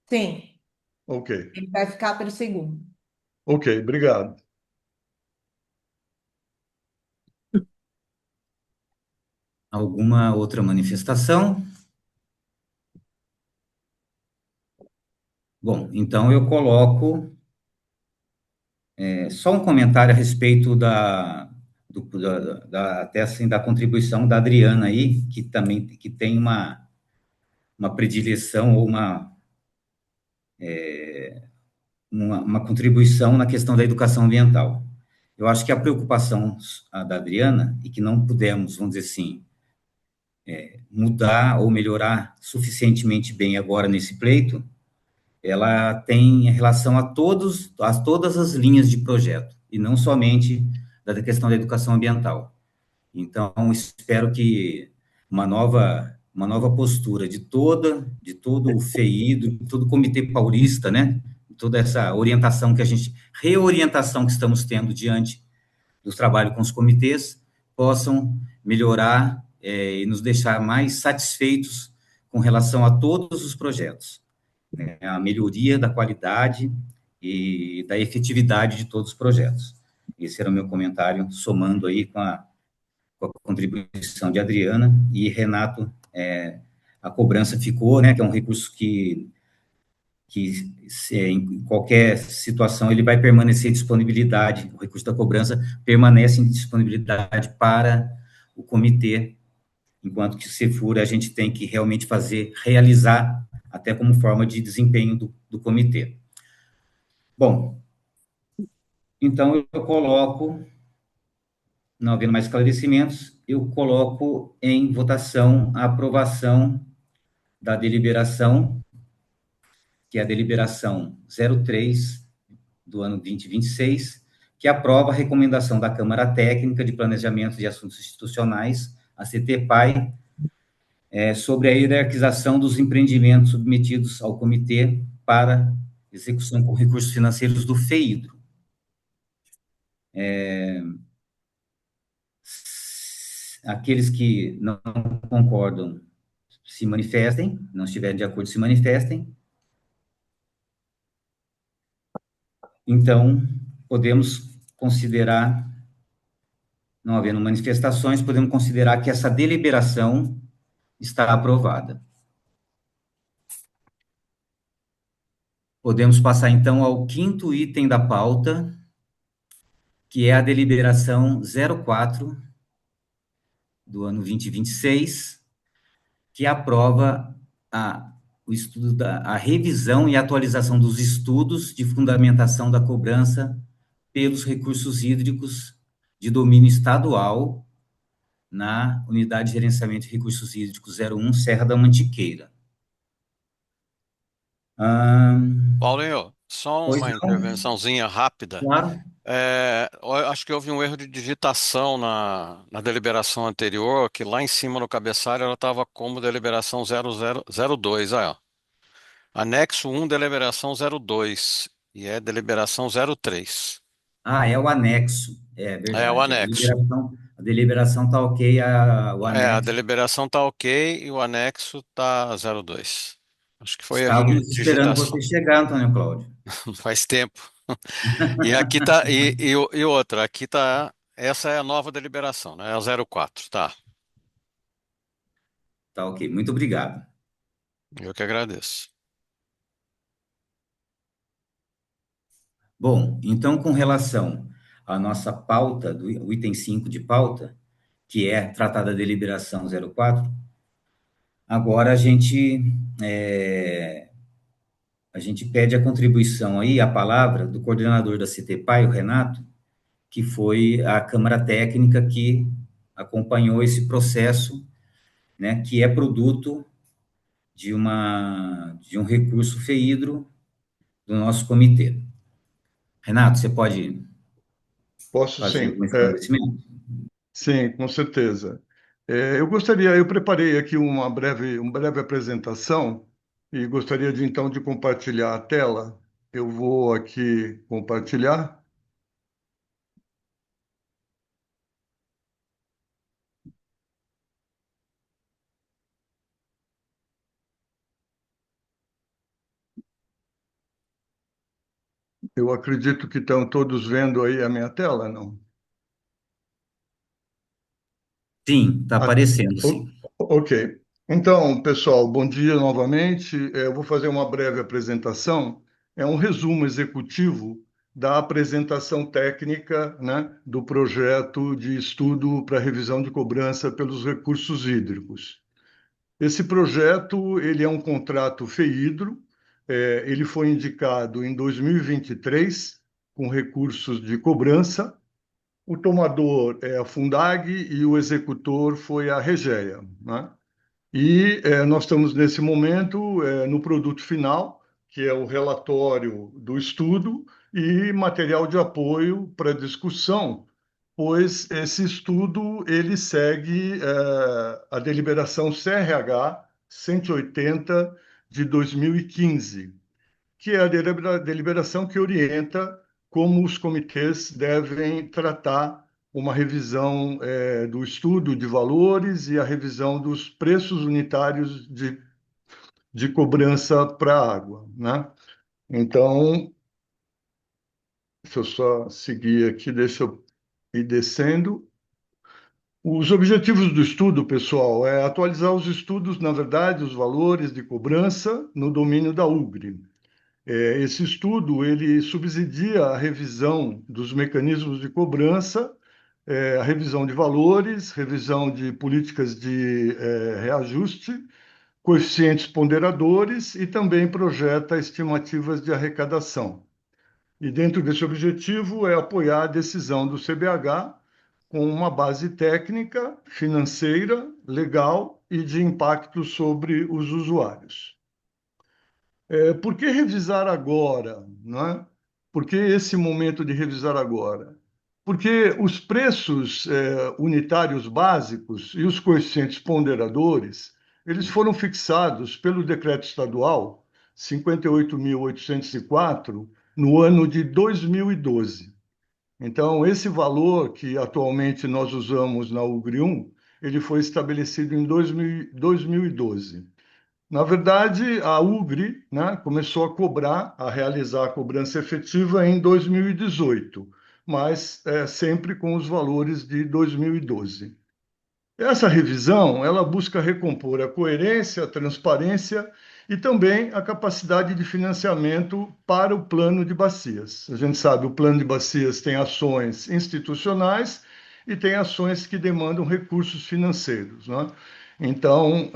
Speaker 7: Sim,
Speaker 1: Ok,
Speaker 7: ele vai ficar para o segundo.
Speaker 1: ok, obrigado.
Speaker 12: Alguma outra manifestação? Bom, então eu coloco só um comentário a respeito até assim, da contribuição da Adriana aí, que também que tem uma predileção ou uma contribuição na questão da educação ambiental. Eu acho que a preocupação da Adriana, e que não pudemos, vamos dizer assim, mudar ou melhorar suficientemente bem agora nesse pleito, ela tem relação a todas as linhas de projeto, e não somente da questão da educação ambiental. Então, espero que uma nova postura de todo o FEI, de todo o Comitê Paulista, né, toda essa reorientação que estamos tendo diante do trabalho com os comitês, possam melhorar e nos deixar mais satisfeitos com relação a todos os projetos, né, a melhoria da qualidade e da efetividade de todos os projetos. Esse era o meu comentário, somando aí com a contribuição de Adriana e Renato. A cobrança ficou, né, que é um recurso que em qualquer situação ele vai permanecer em disponibilidade, o recurso da cobrança permanece em disponibilidade para o comitê, enquanto que o CEFUR a gente tem que realmente realizar até como forma de desempenho do comitê. Bom, então eu coloco, não havendo mais esclarecimentos, eu coloco em votação a aprovação da deliberação, que é a deliberação 03 do ano 2026, que aprova a recomendação da Câmara Técnica de Planejamento de Assuntos Institucionais, a CTPAI, sobre a hierarquização dos empreendimentos submetidos ao comitê para execução com recursos financeiros do FEIDRO. Aqueles que não concordam se manifestem, não estiverem de acordo, se manifestem. Então, podemos considerar, não havendo manifestações, podemos considerar que essa deliberação está aprovada. Podemos passar, então, ao quinto item da pauta, que é a deliberação 04 do ano 2026, que aprova a revisão e atualização dos estudos de fundamentação da cobrança pelos recursos hídricos de domínio estadual na Unidade de Gerenciamento de Recursos Hídricos 01, Serra da Mantiqueira.
Speaker 13: Paulinho, só uma intervençãozinha rápida.
Speaker 12: Claro.
Speaker 13: Eu acho que houve um erro de digitação na deliberação anterior, que lá em cima no cabeçalho ela estava como deliberação 0002, ó. Anexo 1, deliberação 02, e é deliberação 03.
Speaker 12: É o anexo, é verdade.
Speaker 13: É o anexo.
Speaker 12: A deliberação está ok, o anexo...
Speaker 13: a deliberação está ok e o anexo está 02. Acho que foi erro de
Speaker 12: Estávamos esperando
Speaker 13: digitação.
Speaker 12: você chegar, Antônio Cláudio.
Speaker 13: Faz tempo. E aqui tá, e outra, aqui tá, essa é a nova deliberação, né? É a 04, tá?
Speaker 12: Tá ok, muito obrigado.
Speaker 13: Eu que agradeço.
Speaker 12: Bom, então, com relação à nossa pauta, do item 5 de pauta, que é tratar da deliberação 04, agora a gente pede a contribuição aí, a palavra do coordenador da CTPAI, o Renato, que foi a Câmara Técnica que acompanhou esse processo, né, que é produto de um recurso FEIDRO do nosso comitê. Renato, você pode fazer algum esclarecimento?
Speaker 1: Sim, com certeza. Eu preparei aqui uma breve apresentação e gostaria então de compartilhar a tela. Eu vou aqui compartilhar. Eu acredito que estão todos vendo aí a minha tela, não?
Speaker 12: Sim, está aparecendo, sim.
Speaker 1: Ok. Então, pessoal, bom dia novamente. Eu vou fazer uma breve apresentação. É um resumo executivo da apresentação técnica, né, do projeto de estudo para revisão de cobrança pelos recursos hídricos. Esse projeto ele é um contrato FEIDRO, ele foi indicado em 2023 com recursos de cobrança. O tomador é a Fundag e o executor foi a Regeia, né? E nós estamos, nesse momento, no produto final, que é o relatório do estudo e material de apoio para discussão, pois esse estudo ele segue a deliberação CRH 180 de 2015, que é a deliberação que orienta como os comitês devem tratar uma revisão do estudo de valores e a revisão dos preços unitários de cobrança para a água, né? Então, deixa eu só seguir aqui, deixa eu ir descendo. Os objetivos do estudo, pessoal, é atualizar os estudos, na verdade, os valores de cobrança no domínio da UGRE. Esse estudo ele subsidia a revisão dos mecanismos de cobrança, a revisão de valores, revisão de políticas de reajuste, coeficientes ponderadores e também projeta estimativas de arrecadação. E dentro desse objetivo é apoiar a decisão do CBH com uma base técnica, financeira, legal e de impacto sobre os usuários. Por que revisar agora, não é? Por que esse momento de revisar agora? Porque os preços unitários básicos e os coeficientes ponderadores, eles foram fixados pelo decreto estadual 58.804 no ano de 2012. Então, esse valor que atualmente nós usamos na UGRE 1, ele foi estabelecido em 2012. Na verdade, a UGRE, né, começou a realizar a cobrança efetiva em 2018, mas sempre com os valores de 2012. Essa revisão, ela busca recompor a coerência, a transparência e também a capacidade de financiamento para o plano de bacias. A gente sabe, o plano de bacias tem ações institucionais e tem ações que demandam recursos financeiros, né? Então,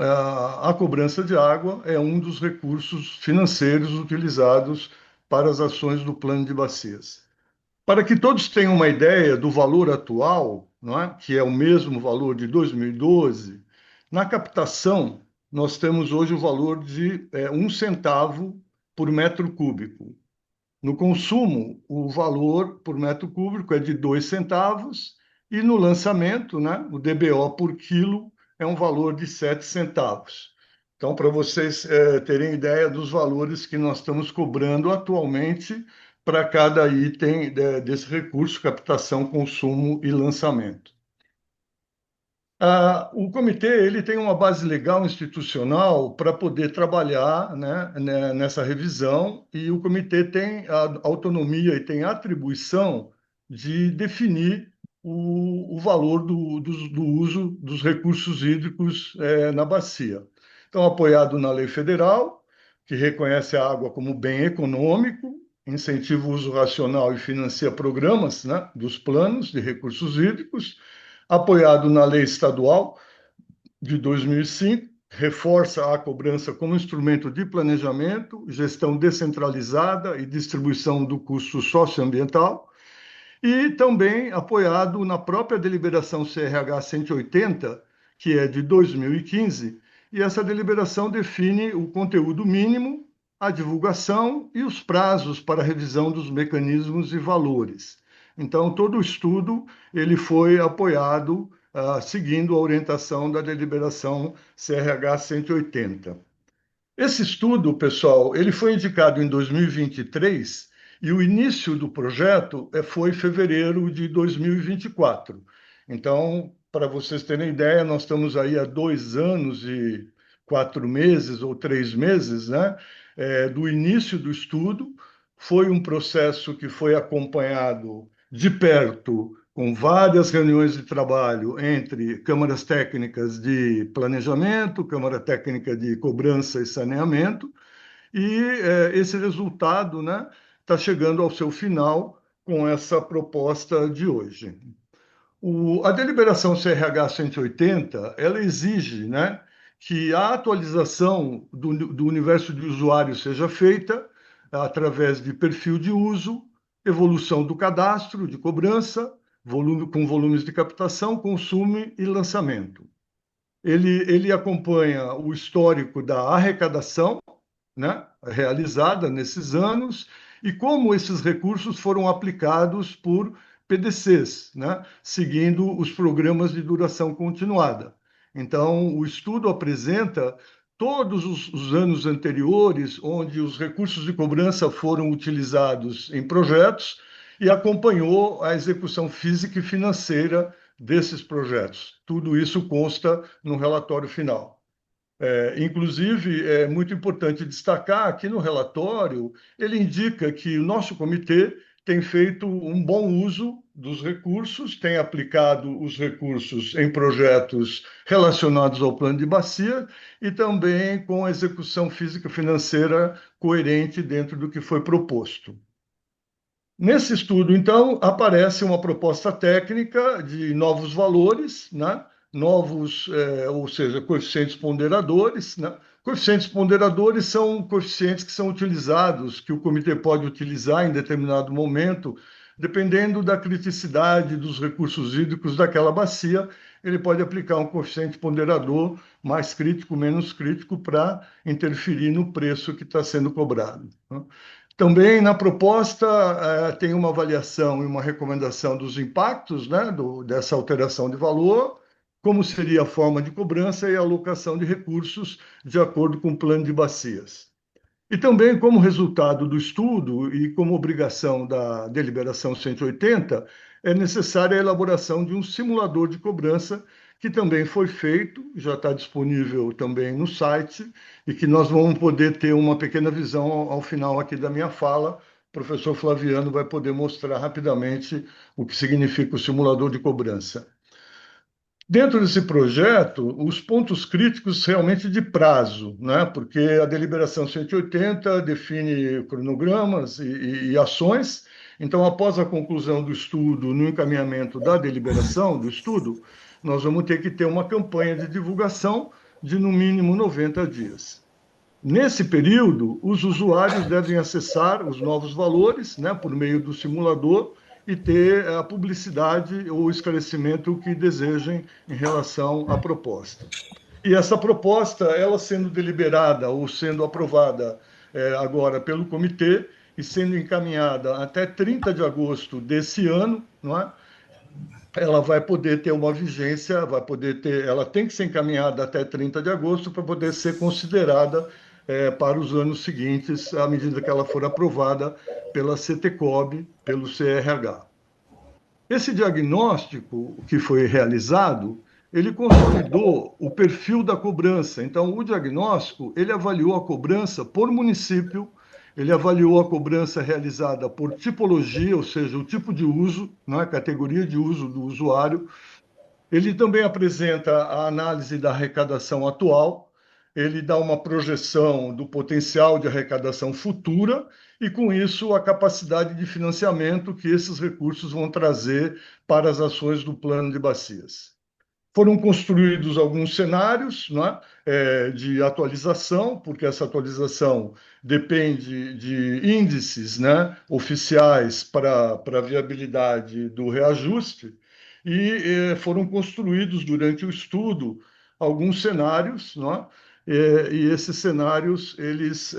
Speaker 1: a cobrança de água é um dos recursos financeiros utilizados para as ações do plano de bacias. Para que todos tenham uma ideia do valor atual, não é? Que é o mesmo valor de 2012, na captação, nós temos hoje o valor de 1 centavo por metro cúbico. No consumo, o valor por metro cúbico é de 2 centavos e no lançamento, né, o DBO por quilo é um valor de 7 centavos. Então, para vocês terem ideia dos valores que nós estamos cobrando atualmente para cada item desse recurso, captação, consumo e lançamento. O comitê ele tem uma base legal institucional para poder trabalhar, né, nessa revisão, e o comitê tem a autonomia e tem a atribuição de definir o valor do uso dos recursos hídricos na bacia. Então, apoiado na lei federal, que reconhece a água como bem econômico, incentiva o uso racional e financia programas, né, dos planos de recursos hídricos, apoiado na lei estadual de 2005, reforça a cobrança como instrumento de planejamento, gestão descentralizada e distribuição do custo socioambiental, e também apoiado na própria deliberação CRH 180, que é de 2015, e essa deliberação define o conteúdo mínimo, a divulgação e os prazos para a revisão dos mecanismos e valores. Então, todo o estudo ele foi apoiado seguindo a orientação da deliberação CRH 180. Esse estudo, pessoal, ele foi indicado em 2023 e o início do projeto foi em fevereiro de 2024. Então, para vocês terem ideia, nós estamos aí há 2 anos e 4 meses ou 3 meses, né, do início do estudo. Foi um processo que foi acompanhado de perto, com várias reuniões de trabalho entre câmaras técnicas de planejamento, câmara técnica de cobrança e saneamento, e esse resultado, né, está chegando ao seu final com essa proposta de hoje. A deliberação CRH 180, ela exige, né, que a atualização do universo de usuários seja feita através de perfil de uso, evolução do cadastro de cobrança, com volumes de captação, consumo e lançamento. Ele acompanha o histórico da arrecadação, né, realizada nesses anos e como esses recursos foram aplicados por PDCs, né, seguindo os programas de duração continuada. Então, o estudo apresenta todos os anos anteriores onde os recursos de cobrança foram utilizados em projetos e acompanhou a execução física e financeira desses projetos. Tudo isso consta no relatório final. Inclusive, é muito importante destacar que no relatório ele indica que o nosso comitê tem feito um bom uso dos recursos, tem aplicado os recursos em projetos relacionados ao plano de bacia e também com a execução física financeira coerente dentro do que foi proposto. Nesse estudo, então, aparece uma proposta técnica de novos valores, né? Novos, ou seja, coeficientes ponderadores, né? Coeficientes ponderadores são coeficientes que são utilizados, que o comitê pode utilizar em determinado momento, dependendo da criticidade dos recursos hídricos daquela bacia, ele pode aplicar um coeficiente ponderador mais crítico, menos crítico, para interferir no preço que está sendo cobrado, né? Também na proposta tem uma avaliação e uma recomendação dos impactos, né, dessa alteração de valor, como seria a forma de cobrança e a alocação de recursos de acordo com o plano de bacias. E também, como resultado do estudo e como obrigação da deliberação 180, é necessária a elaboração de um simulador de cobrança, que também foi feito, já está disponível também no site, e que nós vamos poder ter uma pequena visão ao final aqui da minha fala. O professor Flaviano vai poder mostrar rapidamente o que significa o simulador de cobrança. Dentro desse projeto, os pontos críticos realmente de prazo, né? Porque a deliberação 180 define cronogramas e ações. Então, após a conclusão do estudo, no encaminhamento da deliberação do estudo, nós vamos ter que ter uma campanha de divulgação de, no mínimo, 90 dias. Nesse período, os usuários devem acessar os novos valores, né, por meio do simulador, e ter a publicidade ou esclarecimento que desejem em relação à proposta. E essa proposta, ela sendo deliberada ou sendo aprovada agora pelo comitê e sendo encaminhada até 30 de agosto desse ano, não é? Ela vai poder ter uma vigência, ela tem que ser encaminhada até 30 de agosto para poder ser considerada para os anos seguintes, à medida que ela for aprovada pela CTCOB, pelo CRH. Esse diagnóstico que foi realizado, ele consolidou o perfil da cobrança. Então, o diagnóstico, ele avaliou a cobrança por município, ele avaliou a cobrança realizada por tipologia, ou seja, o tipo de uso, não é? Categoria de uso do usuário. Ele também apresenta a análise da arrecadação atual, ele dá uma projeção do potencial de arrecadação futura e, com isso, a capacidade de financiamento que esses recursos vão trazer para as ações do plano de bacias. Foram construídos alguns cenários, né, de atualização, porque essa atualização depende de índices, né, oficiais para a viabilidade do reajuste, e foram construídos durante o estudo alguns cenários, né, e esses cenários eles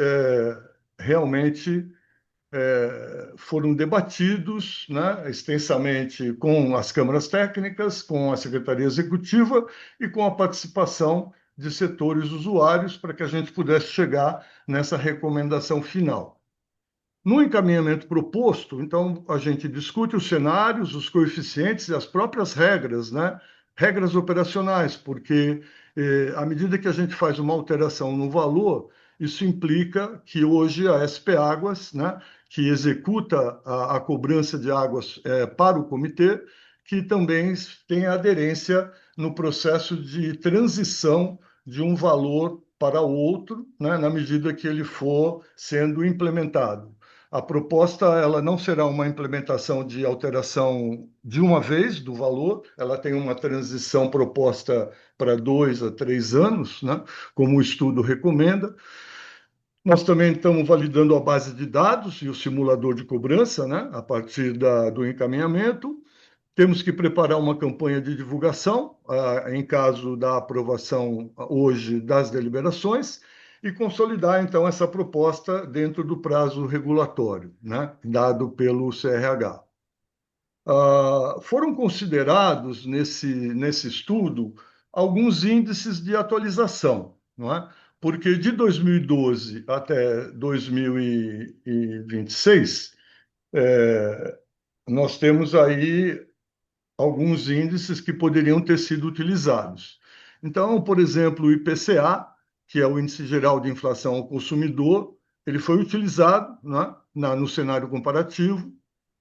Speaker 1: realmente foram debatidos, né, extensamente com as câmaras técnicas, com a Secretaria Executiva e com a participação de setores usuários para que a gente pudesse chegar nessa recomendação final. No encaminhamento proposto, então, a gente discute os cenários, os coeficientes e as próprias regras, né, regras operacionais, porque à medida que a gente faz uma alteração no valor, isso implica que hoje a SP Águas, né, que executa a cobrança de águas para o comitê, que também tem aderência no processo de transição de um valor para outro, né, na medida que ele for sendo implementado. A proposta ela não será uma implementação de alteração de uma vez do valor, ela tem uma transição proposta para 2 a 3 anos, né, como o estudo recomenda. Nós também estamos validando a base de dados e o simulador de cobrança, né, a partir do encaminhamento. Temos que preparar uma campanha de divulgação, em caso da aprovação hoje das deliberações, e consolidar, então, essa proposta dentro do prazo regulatório, né, dado pelo CRH. Foram considerados nesse estudo alguns índices de atualização, não é? Porque de 2012 até 2026, nós temos aí alguns índices que poderiam ter sido utilizados. Então, por exemplo, o IPCA, que é o Índice Geral de Inflação ao Consumidor, ele foi utilizado, né, no cenário comparativo.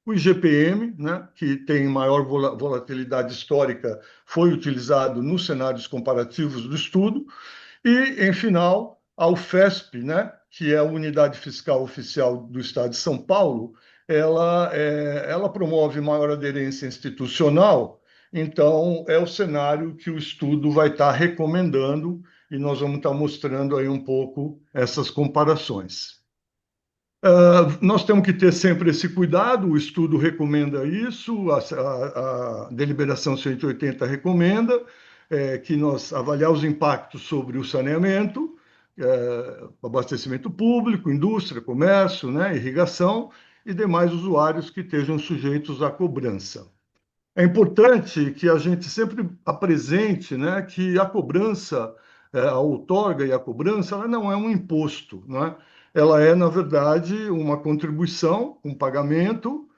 Speaker 1: O IGPM, né, que tem maior volatilidade histórica, foi utilizado nos cenários comparativos do estudo. E, em final, a UFESP, né, que é a Unidade Fiscal Oficial do Estado de São Paulo, ela promove maior aderência institucional, então é o cenário que o estudo vai estar recomendando e nós vamos estar mostrando aí um pouco essas comparações. Nós temos que ter sempre esse cuidado, o estudo recomenda isso, a deliberação 180 recomenda que nós avaliar os impactos sobre o saneamento, abastecimento público, indústria, comércio, né, irrigação e demais usuários que estejam sujeitos à cobrança. É importante que a gente sempre apresente, né, que a cobrança, a outorga e a cobrança, ela não é um imposto, né? Ela é, na verdade, uma contribuição, um pagamento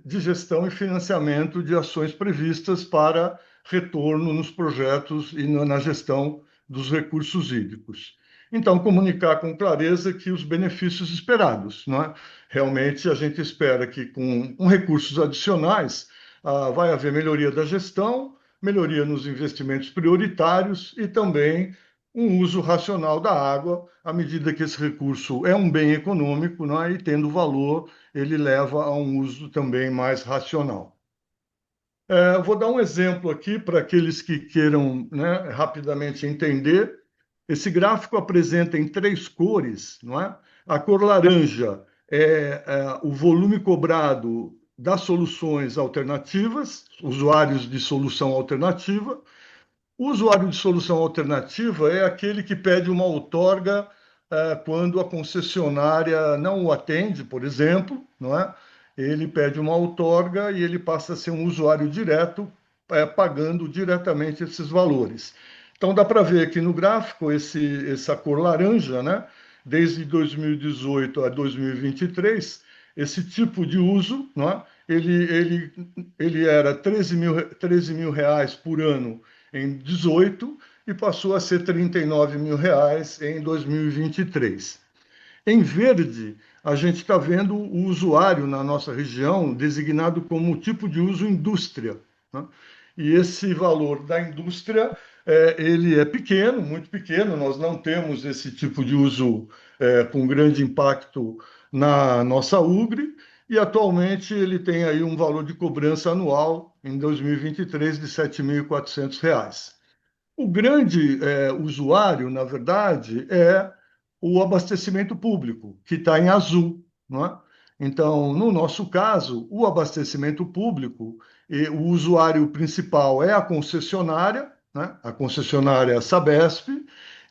Speaker 1: de gestão e financiamento de ações previstas para retorno nos projetos e na gestão dos recursos hídricos. Então, comunicar com clareza que os benefícios esperados, né? Realmente, a gente espera que com recursos adicionais vai haver melhoria da gestão, melhoria nos investimentos prioritários e também um uso racional da água, à medida que esse recurso é um bem econômico, né? E tendo valor, ele leva a um uso também mais racional. Vou dar um exemplo aqui para aqueles que queiram, né, rapidamente entender. Esse gráfico apresenta em 3 cores, não é? A cor laranja é o volume cobrado das soluções alternativas, usuários de solução alternativa. O usuário de solução alternativa é aquele que pede uma outorga quando a concessionária não o atende, por exemplo, não é? Ele pede uma outorga e ele passa a ser um usuário direto, pagando diretamente esses valores. Então, dá para ver aqui no gráfico essa cor laranja, né? Desde 2018 a 2023, esse tipo de uso, né? Ele era 13 mil reais por ano em 2018 e passou a ser 39 mil reais em 2023. Em verde, a gente está vendo o usuário na nossa região designado como tipo de uso indústria, né? E esse valor da indústria, ele é pequeno, muito pequeno, nós não temos esse tipo de uso com grande impacto na nossa UGRE, e atualmente ele tem aí um valor de cobrança anual em 2023 de R$ 7.400. O grande usuário, na verdade, é o abastecimento público, que está em azul, não é? Então, no nosso caso, o abastecimento público, o usuário principal é a concessionária, né? A concessionária Sabesp,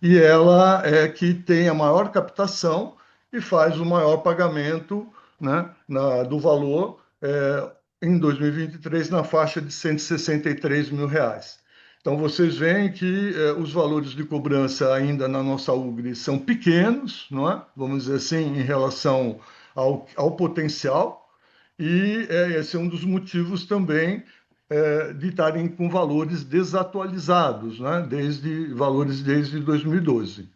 Speaker 1: e ela é que tem a maior captação e faz o maior pagamento, né, do valor em 2023 na faixa de R$ 163 mil. Então, vocês veem que os valores de cobrança ainda na nossa UGRE são pequenos, não é? Vamos dizer assim, em relação ao potencial, e esse é um dos motivos também de estarem com valores desatualizados, né? Valores desde 2012.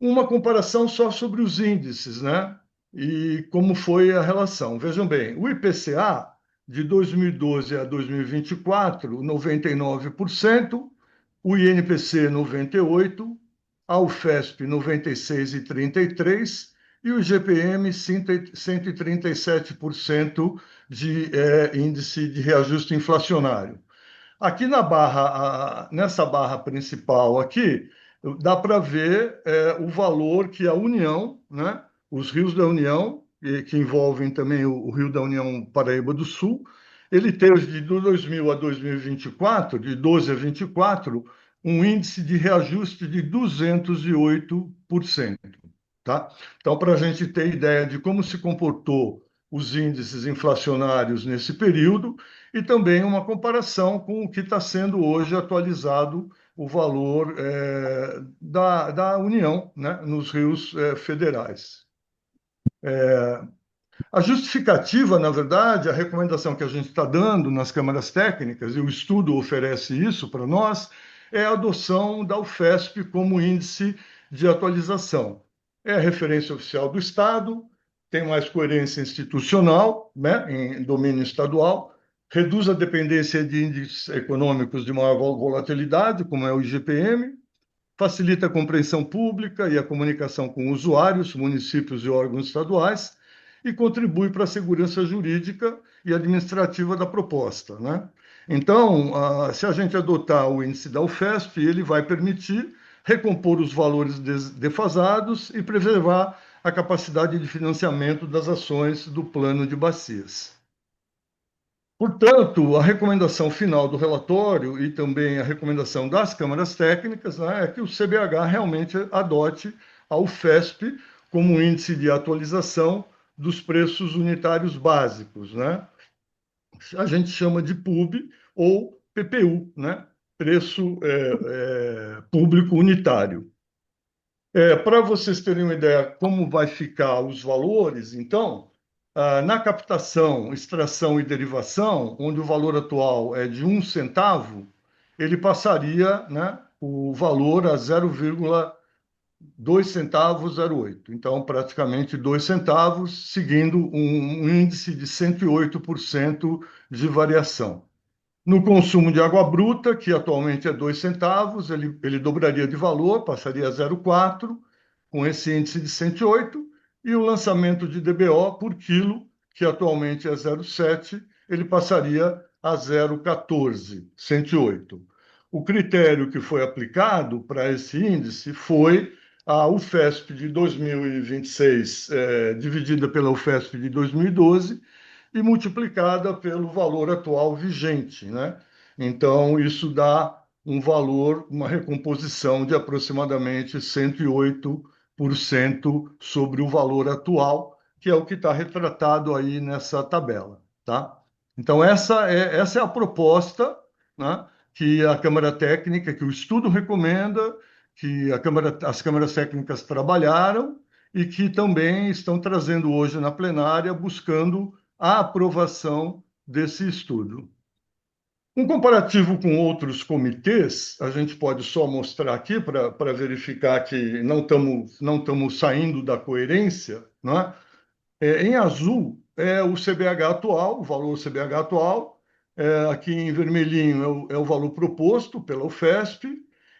Speaker 1: Uma comparação só sobre os índices, né? E como foi a relação. Vejam bem, o IPCA de 2012 a 2024, 99%, o INPC 98%, a UFESP 96,33% e o IGPM 137% de índice de reajuste inflacionário. Aqui nessa barra principal aqui, dá para ver o valor que a União, né, os rios da União, que envolvem também o Rio da União Paraíba do Sul, ele teve de 2000 a 2024, de 12 a 24, um índice de reajuste de 208%. Tá? Então, para a gente ter ideia de como se comportou os índices inflacionários nesse período, e também uma comparação com o que está sendo hoje atualizado o valor da União, né, nos rios federais. A justificativa, na verdade, a recomendação que a gente está dando nas câmaras técnicas, e o estudo oferece isso para nós, é a adoção da UFESP como índice de atualização. É a referência oficial do Estado, tem mais coerência institucional, né, em domínio estadual, reduz a dependência de índices econômicos de maior volatilidade, como é o IGPM, facilita a compreensão pública e a comunicação com usuários, municípios e órgãos estaduais, e contribui para a segurança jurídica e administrativa da proposta, né? Então, se a gente adotar o índice da UFESP, ele vai permitir recompor os valores defasados e preservar a capacidade de financiamento das ações do plano de bacias. Portanto, a recomendação final do relatório e também a recomendação das câmaras técnicas, né, é que o CBH realmente adote a UFESP como índice de atualização dos preços unitários básicos, né? A gente chama de PUB ou PPU, né? Preço público unitário. Para vocês terem uma ideia como vai ficar os valores, então, na captação, extração e derivação, onde o valor atual é de 1 centavo, ele passaria, né, o valor a 0,2 centavos 08. Então, praticamente 2 centavos, seguindo um índice de 108% de variação. No consumo de água bruta, que atualmente é 2 centavos, ele dobraria de valor, passaria a 0,4, com esse índice de 108, e o lançamento de DBO por quilo, que atualmente é 0,7, ele passaria a 0,14, 108. O critério que foi aplicado para esse índice foi a UFESP de 2026, dividida pela UFESP de 2012, e multiplicada pelo valor atual vigente, né? Então, isso dá um valor, uma recomposição de aproximadamente 108% sobre o valor atual, que é o que está retratado aí nessa tabela, tá? Então, essa é a proposta, né, que a Câmara Técnica, que o estudo recomenda, que as câmaras técnicas trabalharam e que também estão trazendo hoje na plenária, buscando a aprovação desse estudo. Um comparativo com outros comitês, a gente pode só mostrar aqui para verificar que não estamos saindo da coerência, né? Em azul é o CBH atual, o valor CBH atual, aqui em vermelhinho é o valor proposto pela UFESP,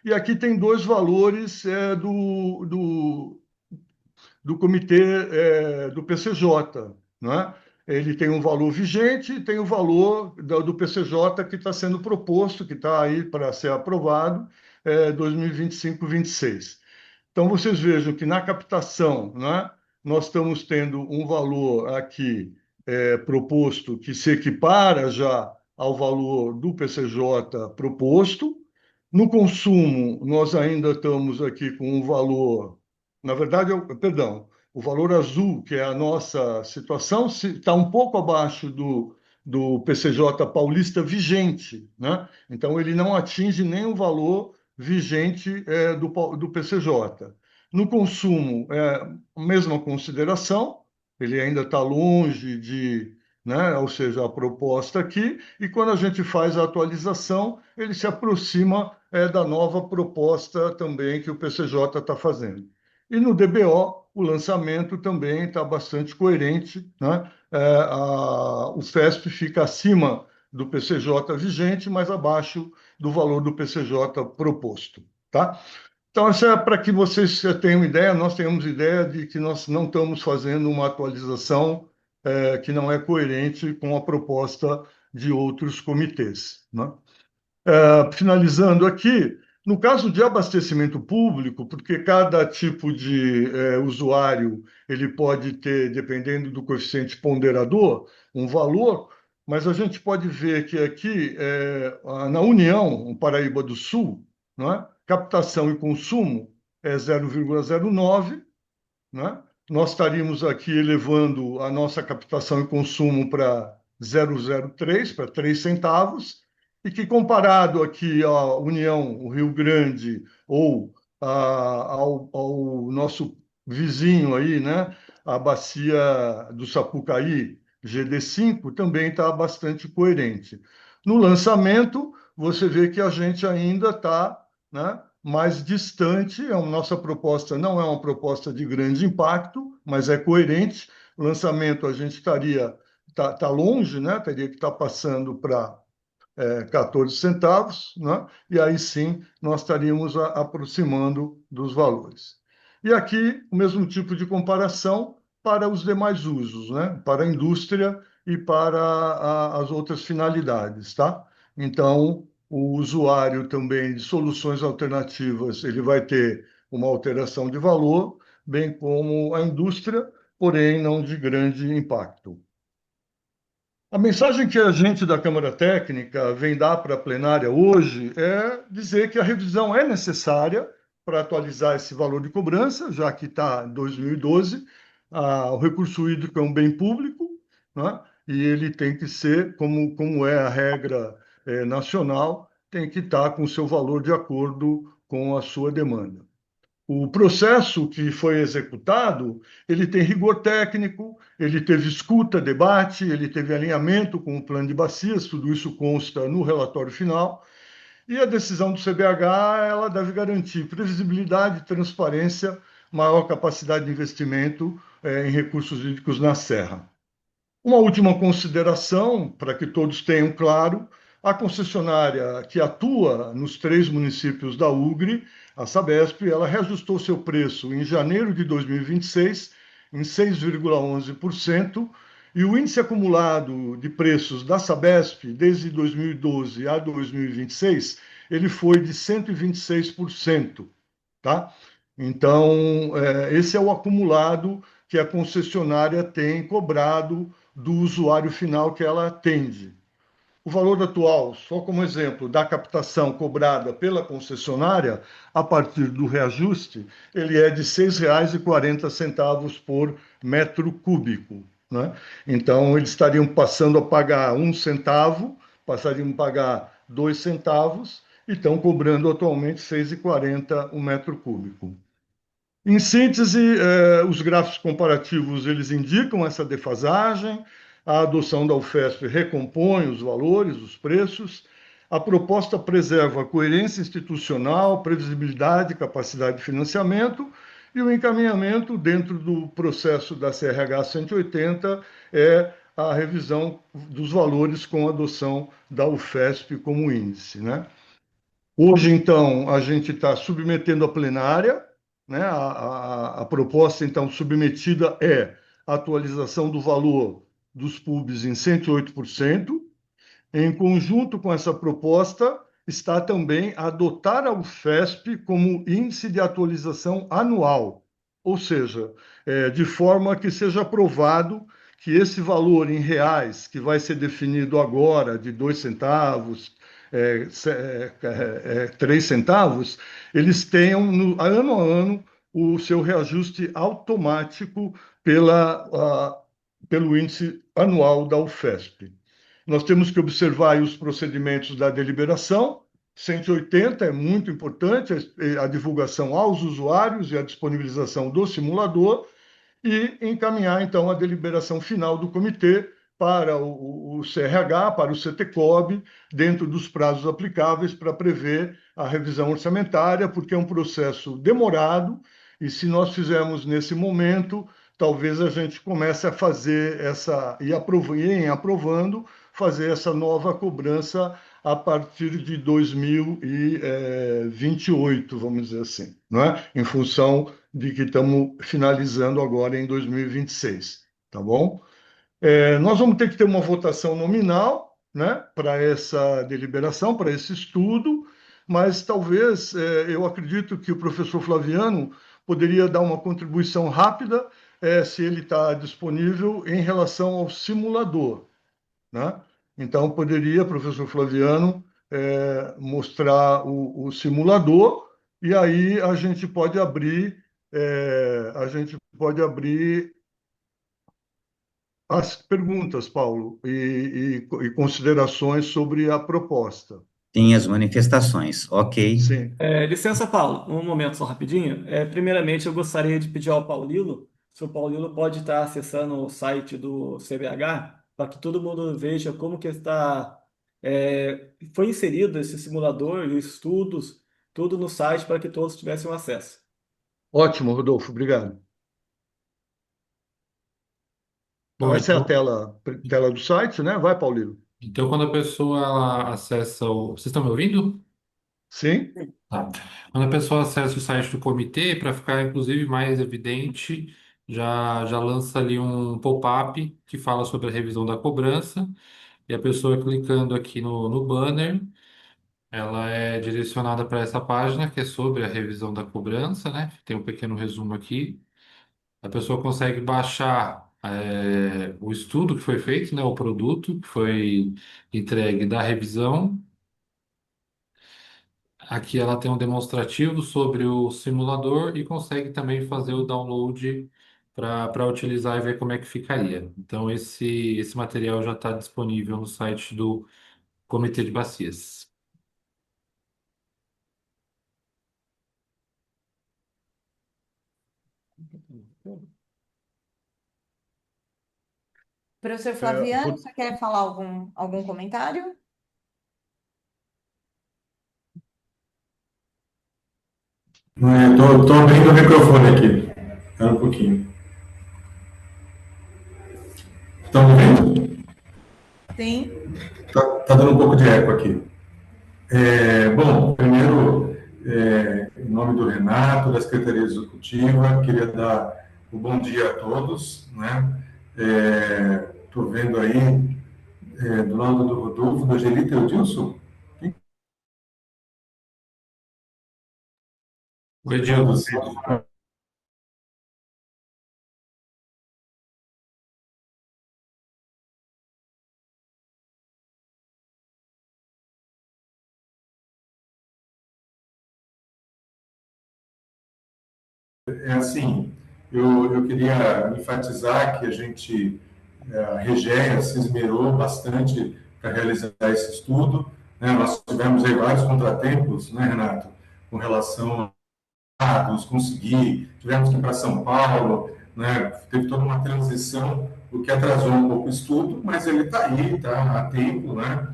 Speaker 1: e aqui tem dois valores do comitê do PCJ, né? Ele tem um valor vigente e tem o valor do PCJ que está sendo proposto, que está aí para ser aprovado, 2025-26. Então, vocês vejam que na captação, né, nós estamos tendo um valor aqui proposto que se equipara já ao valor do PCJ proposto. No consumo, nós ainda estamos aqui com um valor, na verdade, perdão, o valor azul, que é a nossa situação, está um pouco abaixo do PCJ paulista vigente, né? Então, ele não atinge nem o valor vigente do PCJ. No consumo, a mesma consideração, ele ainda está longe de, né, ou seja, a proposta aqui, e quando a gente faz a atualização, ele se aproxima da nova proposta também que o PCJ está fazendo. E no DBO, o lançamento também está bastante coerente, né? O FESP fica acima do PCJ vigente, mas abaixo do valor do PCJ proposto, tá? Então, essa é para que vocês tenham ideia, nós tenhamos ideia de que nós não estamos fazendo uma atualização que não é coerente com a proposta de outros comitês, né? Finalizando aqui, no caso de abastecimento público, porque cada tipo de usuário ele pode ter, dependendo do coeficiente ponderador, um valor, mas a gente pode ver que aqui, na União, Paraíba do Sul, né, captação e consumo é 0,09, né? Nós estaríamos aqui elevando a nossa captação e consumo para 0,03, para 3 centavos, e que comparado aqui à União, o Rio Grande, ou ao nosso vizinho aí, né, a bacia do Sapucaí, GD5, também está bastante coerente. No lançamento, você vê que a gente ainda está, né, mais distante. A nossa proposta não é uma proposta de grande impacto, mas é coerente. O lançamento a gente tá longe, né? Teria que estar passando para 14 centavos, né? E aí sim nós estaríamos aproximando dos valores. E aqui o mesmo tipo de comparação para os demais usos, né? Para a indústria e para as outras finalidades, tá? Então, o usuário também de soluções alternativas, ele vai ter uma alteração de valor, bem como a indústria, porém não de grande impacto. A mensagem que a gente da Câmara Técnica vem dar para a plenária hoje é dizer que a revisão é necessária para atualizar esse valor de cobrança, já que está em 2012. O recurso hídrico é um bem público, né? E ele tem que ser, como é a regra nacional, tem que estar com o seu valor de acordo com a sua demanda. O processo que foi executado, ele tem rigor técnico, ele teve escuta, debate, ele teve alinhamento com o plano de bacias, tudo isso consta no relatório final, e a decisão do CBH, ela deve garantir previsibilidade, transparência, maior capacidade de investimento em recursos hídricos na Serra. Uma última consideração, para que todos tenham claro: a concessionária que atua nos 3 municípios da UGRE, a Sabesp, ela reajustou seu preço em janeiro de 2026 em 6,11%, e o índice acumulado de preços da Sabesp desde 2012 a 2026, ele foi de 126%, tá? Então, esse é o acumulado que a concessionária tem cobrado do usuário final que ela atende. O valor atual, só como exemplo, da captação cobrada pela concessionária, a partir do reajuste, ele é de R$ 6,40 por metro cúbico, né? Então, eles estariam passando a pagar 1 centavo, passariam a pagar 2 centavos, e estão cobrando atualmente R$ 6,40 o metro cúbico. Em síntese, os gráficos comparativos eles indicam essa defasagem. A adoção da UFESP recompõe os valores, os preços. A proposta preserva a coerência institucional, previsibilidade, capacidade de financiamento, e o encaminhamento dentro do processo da CRH 180 é a revisão dos valores com a adoção da UFESP como índice, né? Hoje, então, a gente está submetendo a plenária, né? A proposta, então, submetida é a atualização do valor dos PUBs em 108%. Em conjunto com essa proposta, está também adotar a UFESP como índice de atualização anual, ou seja, de forma que seja aprovado que esse valor em reais, que vai ser definido agora de 2 centavos, 3 centavos, eles tenham, ano a ano, o seu reajuste automático pelo índice anual da UFESP. Nós temos que observar os procedimentos da deliberação. 180 é muito importante, a divulgação aos usuários e a disponibilização do simulador, e encaminhar, então, a deliberação final do comitê para o CRH, para o CTCOB, dentro dos prazos aplicáveis para prever a revisão orçamentária, porque é um processo demorado, e se nós fizermos nesse momento, talvez a gente comece a fazer e em aprovando, fazer essa nova cobrança a partir de 2028, vamos dizer assim, não é? Em função de que estamos finalizando agora em 2026, tá bom? Nós vamos ter que ter uma votação nominal, né, para essa deliberação, para esse estudo, mas talvez eu acredito que o professor Flaviano poderia dar uma contribuição rápida, se ele está disponível, em relação ao simulador, né? Então, poderia, professor Flaviano, mostrar o simulador, e aí a gente pode abrir as perguntas, Paulo, e considerações sobre a proposta.
Speaker 12: Tem as manifestações, ok.
Speaker 1: Sim.
Speaker 8: Licença, Paulo, um momento só rapidinho. Primeiramente, eu gostaria de pedir ao Paulilo, se o Paulilo pode estar acessando o site do CBH, para que todo mundo veja como que foi inserido esse simulador e os estudos, tudo no site para que todos tivessem acesso.
Speaker 1: Ótimo, Rodolfo, obrigado. Então,
Speaker 10: Bom,
Speaker 1: essa é a
Speaker 10: então,
Speaker 1: tela do site, né? Vai, Paulino.
Speaker 10: então quando a pessoa ela acessa o. Vocês estão me ouvindo?
Speaker 1: Sim?
Speaker 10: Tá. Quando a pessoa acessa o site do comitê, para ficar inclusive mais evidente, já lança ali um pop-up que fala sobre a revisão da cobrança, e a pessoa clicando aqui no banner, ela é direcionada para essa página que é sobre a revisão da cobrança, né? Tem um pequeno resumo aqui. A pessoa consegue baixar o estudo que foi feito, né? O produto que foi entregue da revisão. Aqui ela tem um demonstrativo sobre o simulador e consegue também fazer o download para utilizar e ver como é que ficaria. Então, esse material já está disponível no site do Comitê de Bacias.
Speaker 7: Professor Flaviano, você quer falar algum comentário?
Speaker 14: Estou abrindo o microfone aqui. Espera um pouquinho. Estão me ouvindo?
Speaker 7: Sim.
Speaker 14: Tá dando um pouco de eco aqui. Bom, primeiro, em nome do Renato, da Secretaria Executiva, queria dar um bom dia a todos, né? Estou vendo aí, do lado do Rodolfo, da Angelita e o Dilson.
Speaker 10: O Edilson.
Speaker 14: Assim, eu queria enfatizar que a REGEA se esmerou bastante para realizar esse estudo, né? Nós tivemos aí vários contratempos, né, Renato, com relação a dados, tivemos que ir para São Paulo, né? Teve toda uma transição, o que atrasou um pouco o estudo, mas ele está aí, está a tempo, né?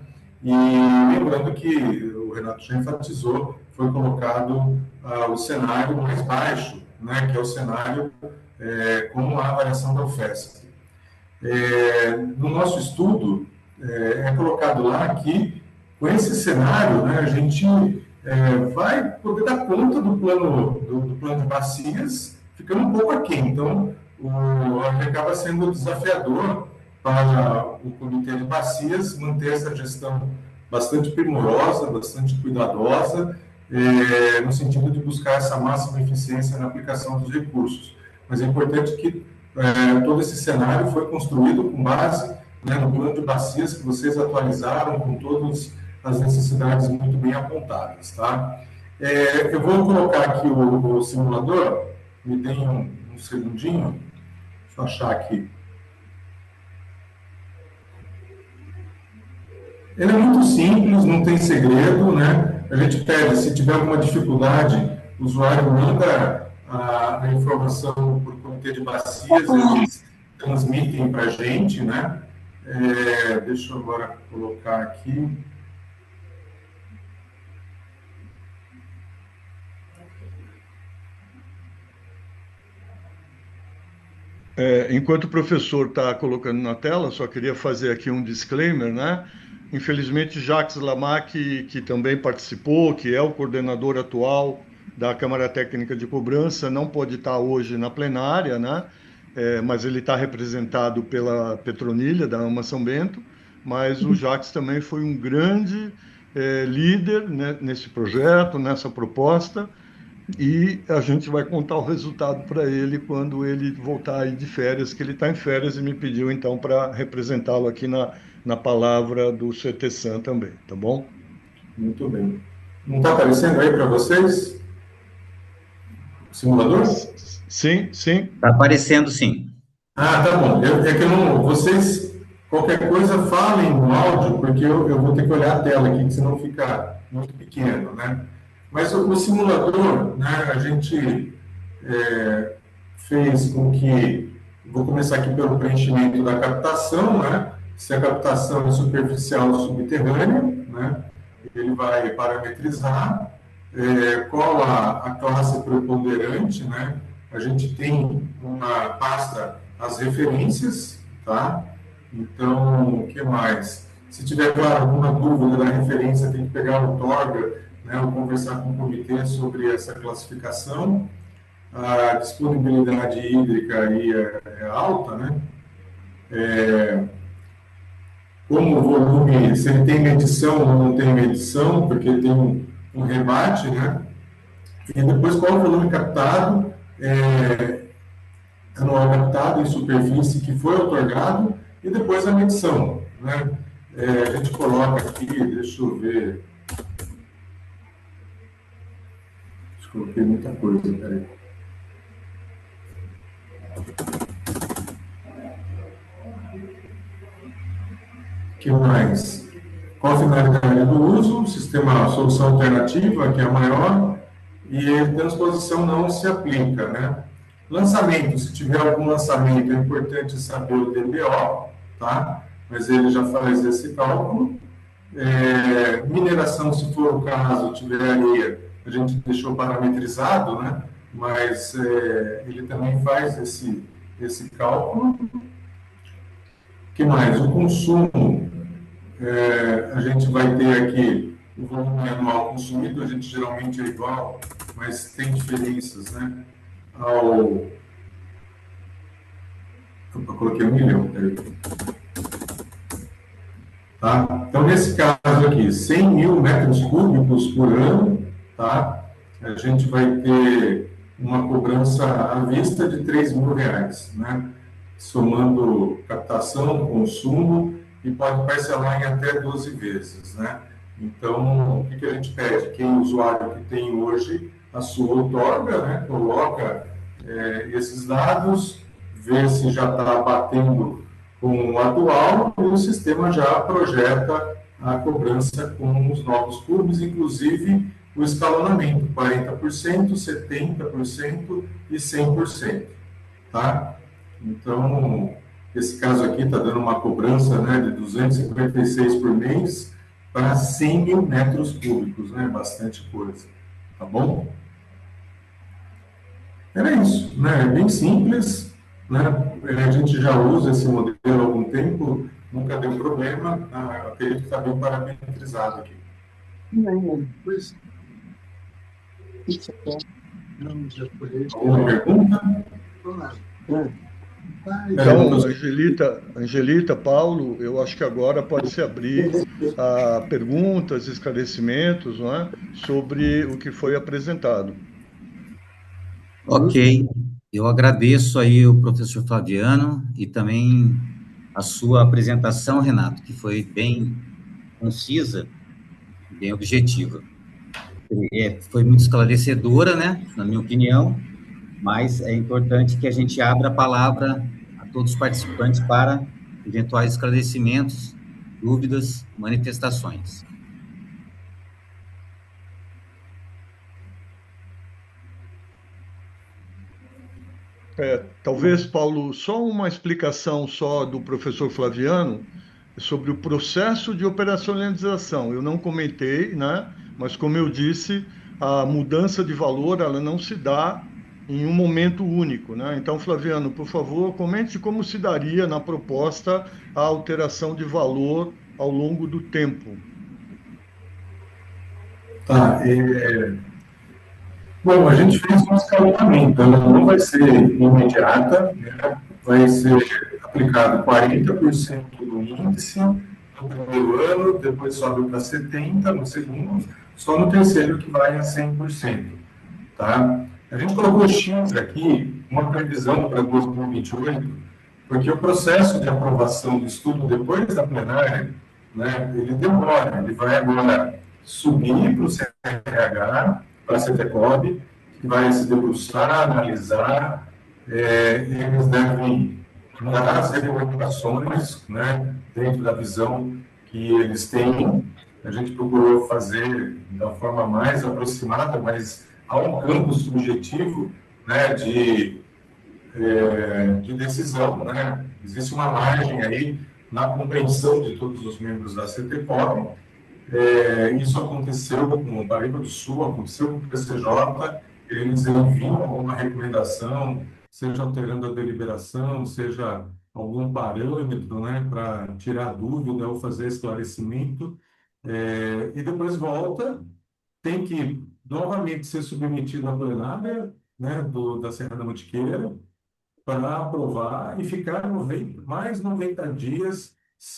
Speaker 14: E lembrando que o Renato já enfatizou, foi colocado o cenário mais baixo, né, que é o cenário com a avaliação da UFESC. No nosso estudo, é colocado lá que, com esse cenário, né, a gente vai poder dar conta do plano de bacias, ficando um pouco aquém. Então, acaba sendo desafiador para o Comitê de Bacias manter essa gestão bastante primorosa, bastante cuidadosa, no sentido de buscar essa máxima eficiência na aplicação dos recursos. Mas é importante que todo esse cenário foi construído com base, né, no plano de bacias que vocês atualizaram com todas as necessidades muito bem apontadas, tá? Eu vou colocar aqui o simulador, me deem um segundinho, deixa eu achar aqui. Ele é muito simples, não tem segredo, né? A gente pede, se tiver alguma dificuldade, o usuário manda a informação para o comitê de bacias, eles transmitem para a gente, né? Deixa eu agora colocar aqui.
Speaker 1: Enquanto o professor está colocando na tela, só queria fazer aqui um disclaimer, né? Infelizmente, Jacques Lamac, que também participou, que é o coordenador atual da Câmara Técnica de Cobrança, não pode estar hoje na plenária, né? Mas ele está representado pela Petronilha, da AMA São Bento, mas o Jacques também foi um grande líder, né, nesse projeto, nessa proposta, e a gente vai contar o resultado para ele quando ele voltar aí de férias, que ele está em férias e me pediu então para representá-lo aqui na palavra do CTSAM também, tá bom?
Speaker 14: Muito bem. Não está aparecendo aí para vocês? O simulador?
Speaker 1: Sim, sim.
Speaker 12: Está aparecendo, sim.
Speaker 14: Ah, tá bom. É que eu não. Vocês, qualquer coisa, falem no áudio, porque eu vou ter que olhar a tela aqui, que senão fica muito pequeno, né? Mas o simulador, né, a gente fez com que. Vou começar aqui pelo preenchimento da captação, né? Se a captação é superficial ou subterrânea, né? Ele vai parametrizar qual a classe preponderante, né? A gente tem uma pasta, as referências, tá? Então, o que mais? Se tiver, claro, alguma dúvida da referência, tem que pegar o Torga, né, ou conversar com o comitê sobre essa classificação. A disponibilidade hídrica aí é alta, né? Como o volume, se ele tem medição ou não tem medição, porque tem um rebate, né? E depois qual o volume captado, anual captado em superfície que foi outorgado, e depois a medição, né? A gente coloca aqui, deixa eu ver. Coloquei muita coisa, peraí. O que mais? Qual a finalidade do uso? Sistema solução alternativa, que é a maior, e a transposição não se aplica, né? Lançamento, se tiver algum lançamento, é importante saber o DBO, tá? Mas ele já faz esse cálculo. Mineração, se for o caso, tiver areia, a gente deixou parametrizado, né? Mas ele também faz esse cálculo. O que mais? O consumo, a gente vai ter aqui o volume anual consumido, a gente geralmente é igual, mas tem diferenças, né? Eu coloquei 1 milhão, peraí. Tá? Então, nesse caso aqui, 100 mil metros cúbicos por ano, tá? A gente vai ter uma cobrança à vista de R$3.000, né? Somando captação, consumo, e pode parcelar em até 12 vezes, né? Então, o que a gente pede? Que o usuário que tem hoje a sua outorga, né? Coloca esses dados, vê se já está batendo com o atual, e o sistema já projeta a cobrança com os novos cubos, inclusive o escalonamento, 40%, 70% e 100%, tá? Então, esse caso aqui está dando uma cobrança, né, de 256 por mês para 100 mil metros cúbicos, né? Bastante coisa, tá bom? Era isso, né? É bem simples, né? A gente já usa esse modelo há algum tempo, nunca deu problema, eu acredito que está bem parametrizado aqui. Alguma pergunta?
Speaker 1: Então, Angelita, Paulo, eu acho que agora pode se abrir a perguntas, esclarecimentos, não é? Sobre o que foi apresentado.
Speaker 12: Ok, eu agradeço aí o professor Flaviano e também a sua apresentação, Renato, que foi bem concisa, bem objetiva. Foi muito esclarecedora, né, na minha opinião, mas é importante que a gente abra a palavra a todos os participantes para eventuais esclarecimentos, dúvidas, manifestações.
Speaker 1: Talvez, Paulo, só uma explicação só do professor Flaviano sobre o processo de operacionalização. Eu não comentei, né? Mas como eu disse, a mudança de valor ela não se dá em um momento único, né? Então, Flaviano, por favor, comente como se daria na proposta a alteração de valor ao longo do tempo.
Speaker 14: Tá, bom, a gente fez um escalonamento, ela não vai ser imediata, né? Vai ser aplicado 40% do índice no primeiro ano, depois sobe para 70% no segundo, só no terceiro que vai a 100%. Tá? A gente colocou X aqui, uma previsão para 2028, porque o processo de aprovação do estudo depois da plenária, né, ele demora, ele vai agora subir para o CRH, para a CTCOB, que vai se debruçar, analisar, eles devem dar as recomendações, né, dentro da visão que eles têm. A gente procurou fazer da forma mais aproximada, mas há um campo subjetivo, né, de decisão, né? Existe uma margem aí na compreensão de todos os membros da CTCOB. Isso aconteceu com o Paraíba do Sul, aconteceu com o PCJ, eles enviam alguma recomendação, seja alterando a deliberação, seja algum parâmetro, né, para tirar dúvida ou fazer esclarecimento, e depois volta, tem que novamente ser submetido à plenária, né, da Serra da Mantiqueira, para aprovar e ficar mais 90 dias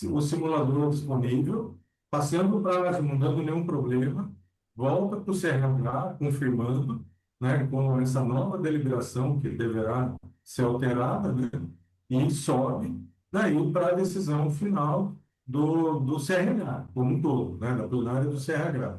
Speaker 14: o simulador disponível, passando o prazo, não dando nenhum problema, volta para o CRH, confirmando, né, com essa nova deliberação que deverá ser alterada, né, e sobe daí para a decisão final do CRH, como um todo, né, da plenária do CRH.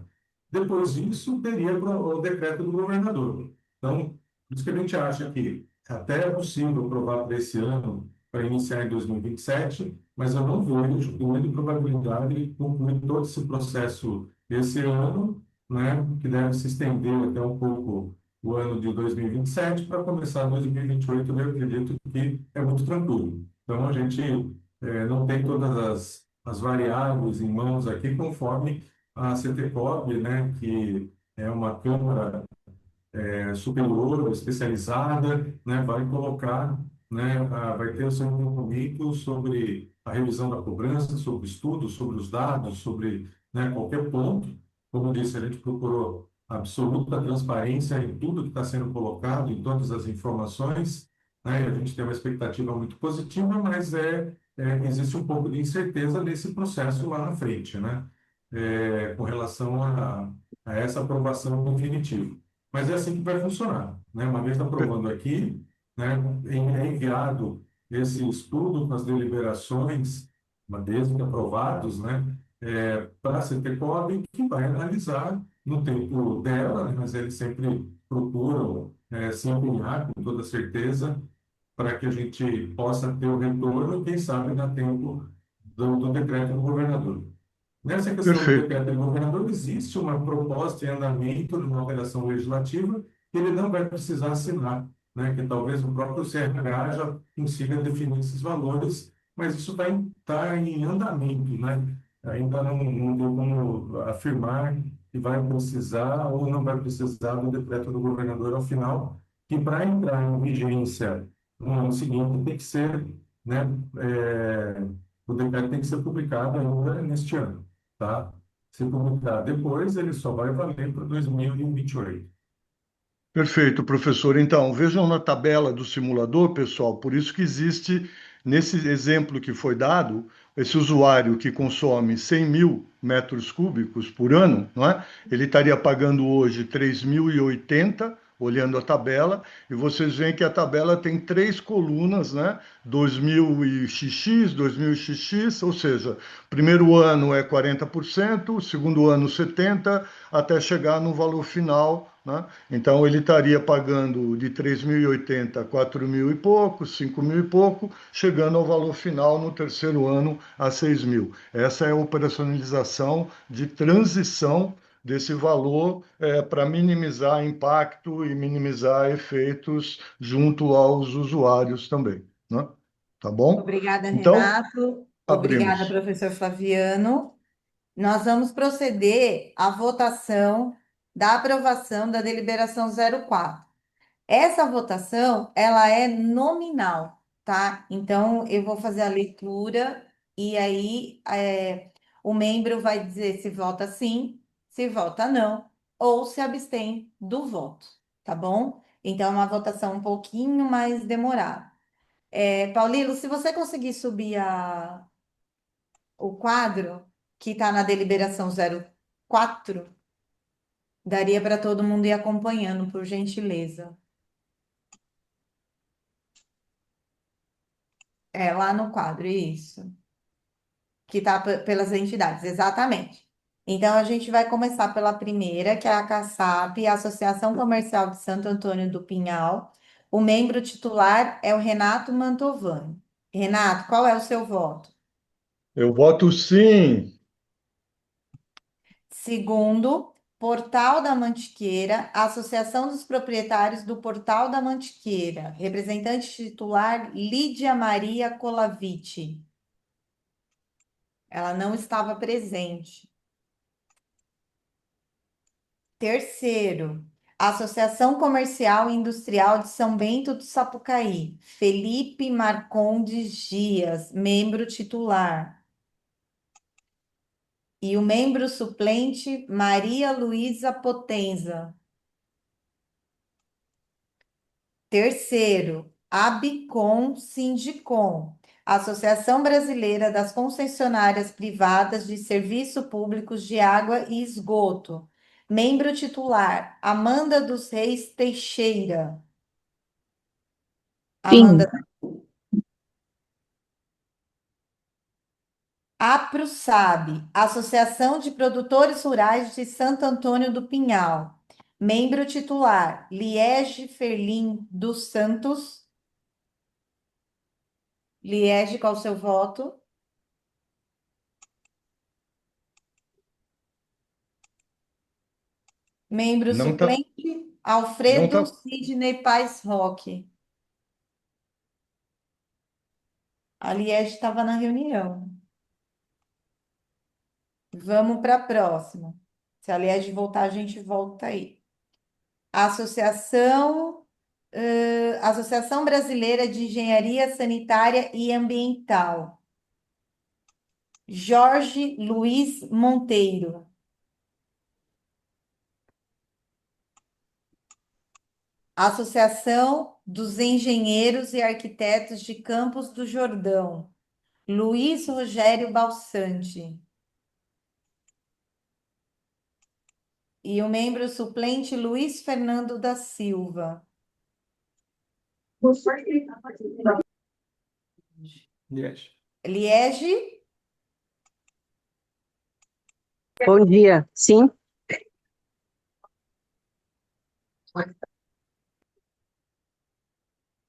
Speaker 14: Depois disso, teria o decreto do governador. Então, por isso que a gente acha que até é possível aprovar para esse ano, para iniciar em 2027, mas eu não vejo grande probabilidade de concluir todo esse processo esse ano, né, que deve se estender até um pouco o ano de 2027, para começar 2028, eu acredito que é muito tranquilo. Então, a gente não tem todas as variáveis em mãos aqui, conforme a CTCOB, né, que é uma câmara superior, especializada, né, vai colocar, né, vai ter o seu documento sobre a revisão da cobrança, sobre o estudo, sobre os dados, sobre, né, qualquer ponto. Como eu disse, a gente procurou absoluta transparência em tudo que está sendo colocado, em todas as informações, né, a gente tem uma expectativa muito positiva, mas existe um pouco de incerteza nesse processo lá na frente, né, com relação a essa aprovação definitiva. Mas é assim que vai funcionar, né? Uma vez aprovando aqui, né, é enviado esse estudo com as deliberações, uma vez que aprovados, né, para a CTCOB, que vai analisar no tempo dela, né, mas eles sempre procuram se empenhar com toda certeza para que a gente possa ter o retorno, quem sabe, dá tempo do decreto do governador. Nessa questão do
Speaker 1: Perfeito.
Speaker 14: decreto do governador, existe uma proposta em andamento numa alteração legislativa que ele não vai precisar assinar, né? Que talvez o próprio CRH já consiga definir esses valores, mas isso tá em andamento, né? Ainda não tem como afirmar que vai precisar ou não vai precisar do decreto do governador ao final, que para entrar em vigência no ano seguinte tem que ser, né? O decreto tem que ser publicado ainda neste ano. Tá? Se publicar depois, ele só vai valer para 2028.
Speaker 1: Perfeito, professor. Então, vejam na tabela do simulador, pessoal, por isso que existe, nesse exemplo que foi dado, esse usuário que consome 100 mil metros cúbicos por ano, não é? Ele estaria pagando hoje 3.080, olhando a tabela, e vocês veem que a tabela tem 3 colunas, né? 2.000 e XX, 2.000 e XX, ou seja, primeiro ano é 40%, segundo ano 70%, até chegar no valor final, né? Então, ele estaria pagando de 3.080 a 4.000 e pouco, 5.000 e pouco, chegando ao valor final no terceiro ano a 6.000. Essa é a operacionalização de transição desse valor para minimizar impacto e minimizar efeitos junto aos usuários também, né? Tá bom?
Speaker 7: Obrigada,
Speaker 1: Então,
Speaker 7: Renato. Obrigada,
Speaker 1: abrimos.
Speaker 7: professor Flaviano. Nós vamos proceder à votação da aprovação da deliberação 04. Essa votação, ela é nominal, tá? Então, eu vou fazer a leitura e aí o membro vai dizer se vota sim, se vota não, ou se abstém do voto, tá bom? Então, é uma votação um pouquinho mais demorada. Paulino, se você conseguir subir o quadro que está na deliberação 04, daria para todo mundo ir acompanhando, por gentileza. É, lá no quadro, isso. Que está pelas entidades, exatamente. Então, a gente vai começar pela primeira, que é a CASAP, a Associação Comercial de Santo Antônio do Pinhal. O membro titular é o Renato Mantovani. Renato, qual é o seu voto?
Speaker 1: Eu voto sim.
Speaker 7: Segundo, Portal da Mantiqueira, Associação dos Proprietários do Portal da Mantiqueira. Representante titular, Lídia Maria Colaviti. Ela não estava presente. Terceiro, Associação Comercial e Industrial de São Bento do Sapucaí. Felipe Marcondes Dias, membro titular. E o membro suplente, Maria Luísa Potenza. Terceiro, Abicom Sindicom, Associação Brasileira das Concessionárias Privadas de Serviço Públicos de Água e Esgoto. Membro titular, Amanda dos Reis Teixeira.
Speaker 15: Sim.
Speaker 7: Amanda. APROSAB, Associação de Produtores Rurais de Santo Antônio do Pinhal. Membro titular, Liege Ferlim dos Santos. Liege, qual o seu voto? Membro
Speaker 1: Não tá,
Speaker 7: suplente,
Speaker 1: não
Speaker 7: Alfredo
Speaker 1: tá.
Speaker 7: Sidney Paes Roque. A Liege estava na reunião. Vamos para a próxima. Se a Liege voltar, a gente volta aí. Associação Brasileira de Engenharia Sanitária e Ambiental. Jorge Luiz Monteiro. Associação dos Engenheiros e Arquitetos de Campos do Jordão. Luiz Rogério Balsante. E o membro suplente, Luiz Fernando da Silva.
Speaker 8: Liege.
Speaker 7: Liege,
Speaker 15: Bom dia. Sim.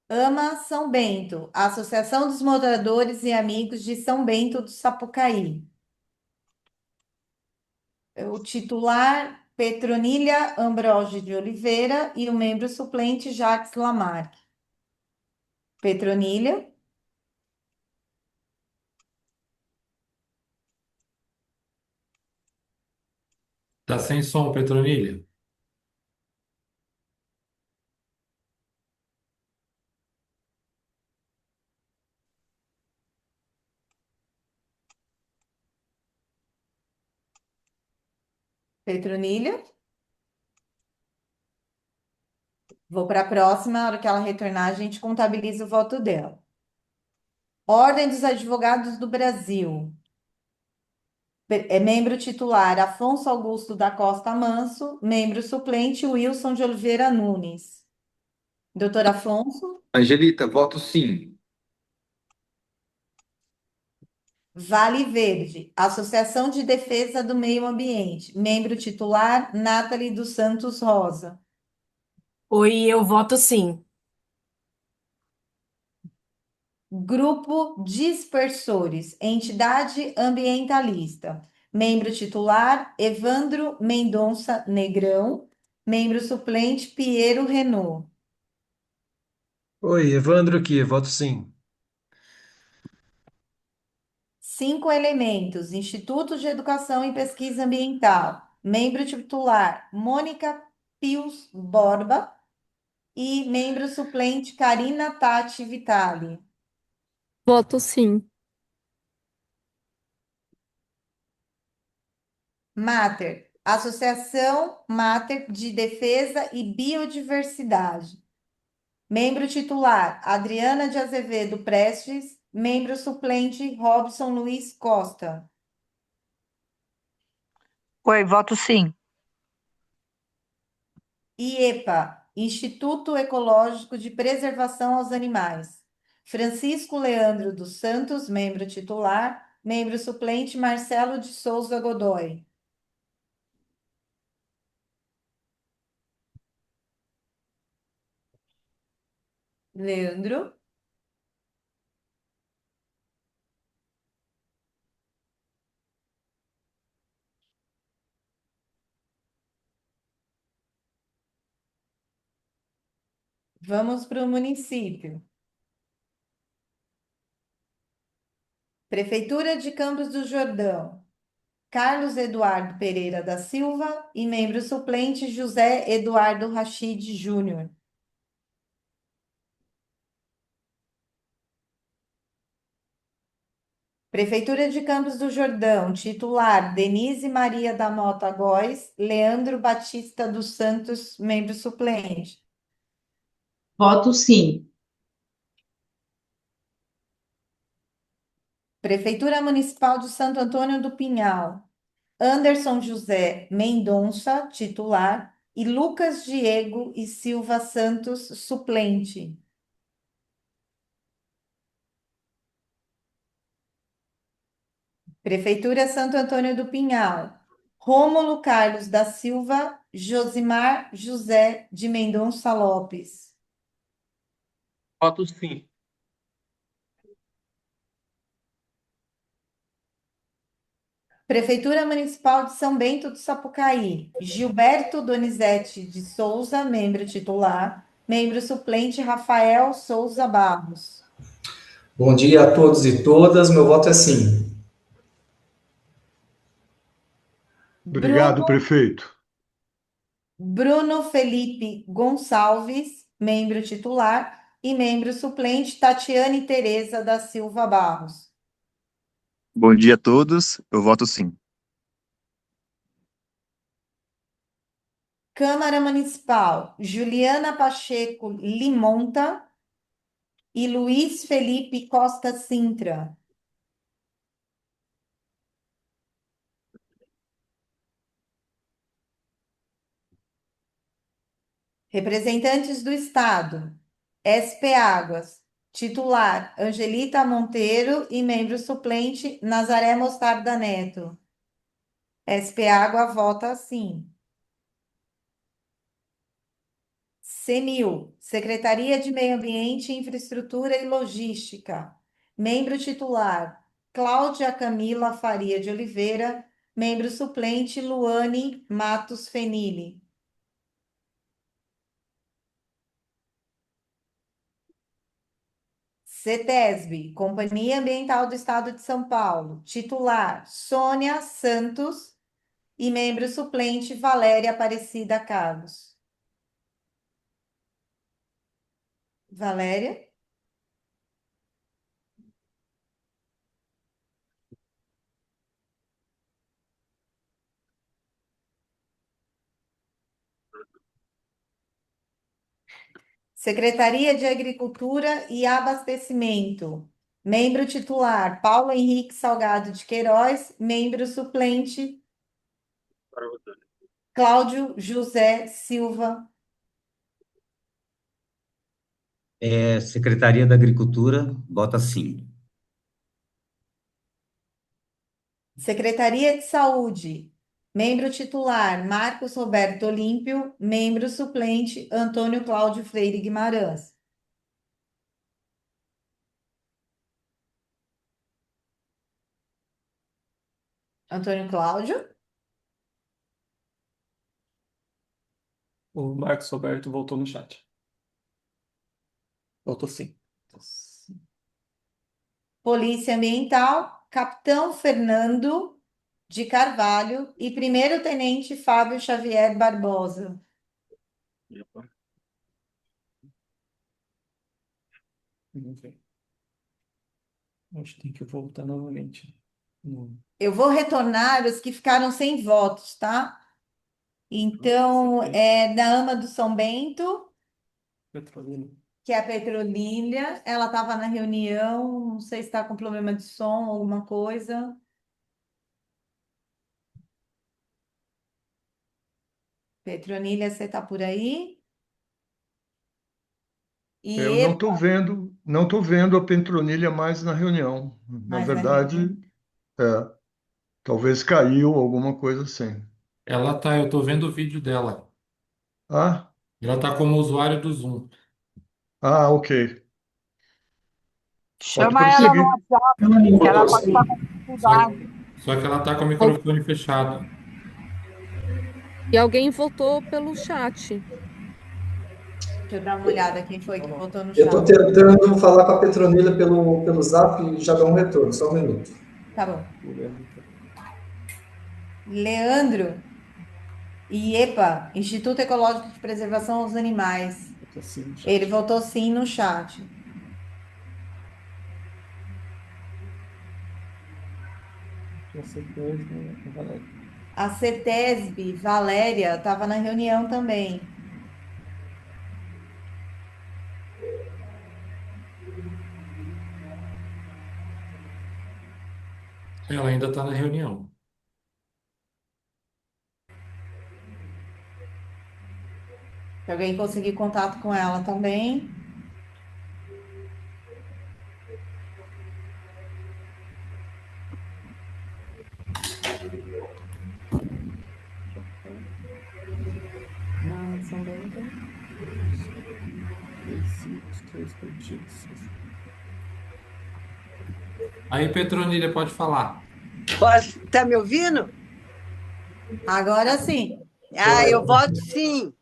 Speaker 7: Ama São Bento, Associação dos Moradores e Amigos de São Bento do Sapucaí. O titular, Petronília Ambroge de Oliveira, e o membro suplente, Jacques Lamarck. Petronília,
Speaker 10: Tá sem som, Petronilha.
Speaker 7: Petronília. Vou para a próxima, na hora que ela retornar, a gente contabiliza o voto dela. Ordem dos Advogados do Brasil. É membro titular Afonso Augusto da Costa Manso, membro suplente Wilson de Oliveira Nunes. Doutor Afonso,
Speaker 3: Angelita, voto sim.
Speaker 7: Vale Verde, Associação de Defesa do Meio Ambiente, membro titular Nathalie dos Santos Rosa.
Speaker 16: Oi, eu voto sim.
Speaker 7: Grupo Dispersores, entidade ambientalista. Membro titular, Evandro Mendonça Negrão. Membro suplente, Piero Renault.
Speaker 17: Oi, Evandro aqui, voto sim.
Speaker 7: 5 elementos, Instituto de Educação e Pesquisa Ambiental. Membro titular, Mônica Pius Borba. E membro suplente, Karina Tati Vitali.
Speaker 4: Voto sim.
Speaker 7: Mater, Associação Mater de Defesa e Biodiversidade. Membro titular, Adriana de Azevedo Prestes. Membro suplente, Robson Luiz Costa.
Speaker 5: Oi, voto sim.
Speaker 7: IEPA, Instituto Ecológico de Preservação aos Animais. Francisco Leandro dos Santos, membro titular. Membro suplente, Marcelo de Souza Godoy. Leandro. Vamos para o município. Prefeitura de Campos do Jordão. Carlos Eduardo Pereira da Silva e membro suplente José Eduardo Rachid Júnior. Prefeitura de Campos do Jordão, titular Denise Maria da Mota Góes, Leandro Batista dos Santos, membro suplente.
Speaker 9: Voto sim.
Speaker 7: Prefeitura Municipal de Santo Antônio do Pinhal, Anderson José Mendonça, titular, e Lucas Diego e Silva Santos, suplente. Prefeitura Santo Antônio do Pinhal, Rômulo Carlos da Silva, Josimar José de Mendonça Lopes.
Speaker 6: Voto sim.
Speaker 7: Prefeitura Municipal de São Bento do Sapucaí, Gilberto Donizete de Souza, membro titular, membro suplente Rafael Souza Barros.
Speaker 17: Bom dia a todos e todas. Meu voto é sim.
Speaker 1: Obrigado, prefeito.
Speaker 7: Bruno Felipe Gonçalves, membro titular, e membro suplente Tatiane Tereza da Silva Barros.
Speaker 11: Bom dia a todos. Eu voto sim.
Speaker 7: Câmara Municipal, Juliana Pacheco Limonta e Luiz Felipe Costa Sintra. Representantes do Estado, SP Águas, titular Angelita Monteiro e membro suplente Nazaré Mostarda Neto. SP Água vota sim. CEMIL, Secretaria de Meio Ambiente, Infraestrutura e Logística. Membro titular, Cláudia Camila Faria de Oliveira. Membro suplente, Luane Matos Fenili. CETESB, Companhia Ambiental do Estado de São Paulo. Titular, Sônia Santos. E membro suplente, Valéria Aparecida Carlos. Valéria? Secretaria de Agricultura e Abastecimento. Membro titular, Paulo Henrique Salgado de Queiroz. Membro suplente, Cláudio José Silva.
Speaker 12: Secretaria da Agricultura, vota sim.
Speaker 7: Secretaria de Saúde. Membro titular, Marcos Roberto Olímpio. Membro suplente, Antônio Cláudio Freire Guimarães. Antônio Cláudio?
Speaker 8: O Marcos Roberto voltou no chat. Voltou sim.
Speaker 7: Polícia Ambiental, Capitão Fernando de Carvalho e Primeiro-Tenente Fábio Xavier Barbosa.
Speaker 8: Vamos ver. Acho que tem que voltar novamente.
Speaker 7: Eu vou retornar os que ficaram sem votos, tá? Então, é da Ama do São Bento,
Speaker 8: Petrolina.
Speaker 7: que é a Petrolília. Ela estava na reunião, não sei se está com problema de som, alguma coisa. Petronília, você está por aí? E
Speaker 1: Eu não tô vendo a Petronília mais na reunião. Na
Speaker 7: mais na
Speaker 1: verdade,
Speaker 7: reunião.
Speaker 1: talvez caiu alguma coisa assim.
Speaker 10: Ela tá, eu tô vendo o vídeo dela.
Speaker 1: Ah,
Speaker 10: Ela tá como usuário do Zoom.
Speaker 1: ok. Pode
Speaker 5: Chama ela no
Speaker 1: prosseguir.
Speaker 5: WhatsApp, que ela pode estar com dificuldade.
Speaker 10: Só que ela tá com o microfone fechado.
Speaker 4: E alguém votou pelo chat.
Speaker 7: Deixa eu dar uma olhada quem foi que votou no
Speaker 17: Eu estou
Speaker 7: chat.
Speaker 17: tentando falar com a Petronila pelo Zap e já dá um retorno, só um minuto.
Speaker 7: Tá bom. Leandro IEPA, Instituto Ecológico de Preservação aos Animais. Ele votou sim no chat. A CETESB, Valéria, estava na reunião também.
Speaker 10: Ela ainda está na reunião.
Speaker 7: Se alguém conseguir contato com ela também. Não, São Bento.
Speaker 10: Aí, Petronilha, pode falar.
Speaker 18: Tá me ouvindo?
Speaker 7: Agora sim.
Speaker 18: Ah, eu voto sim.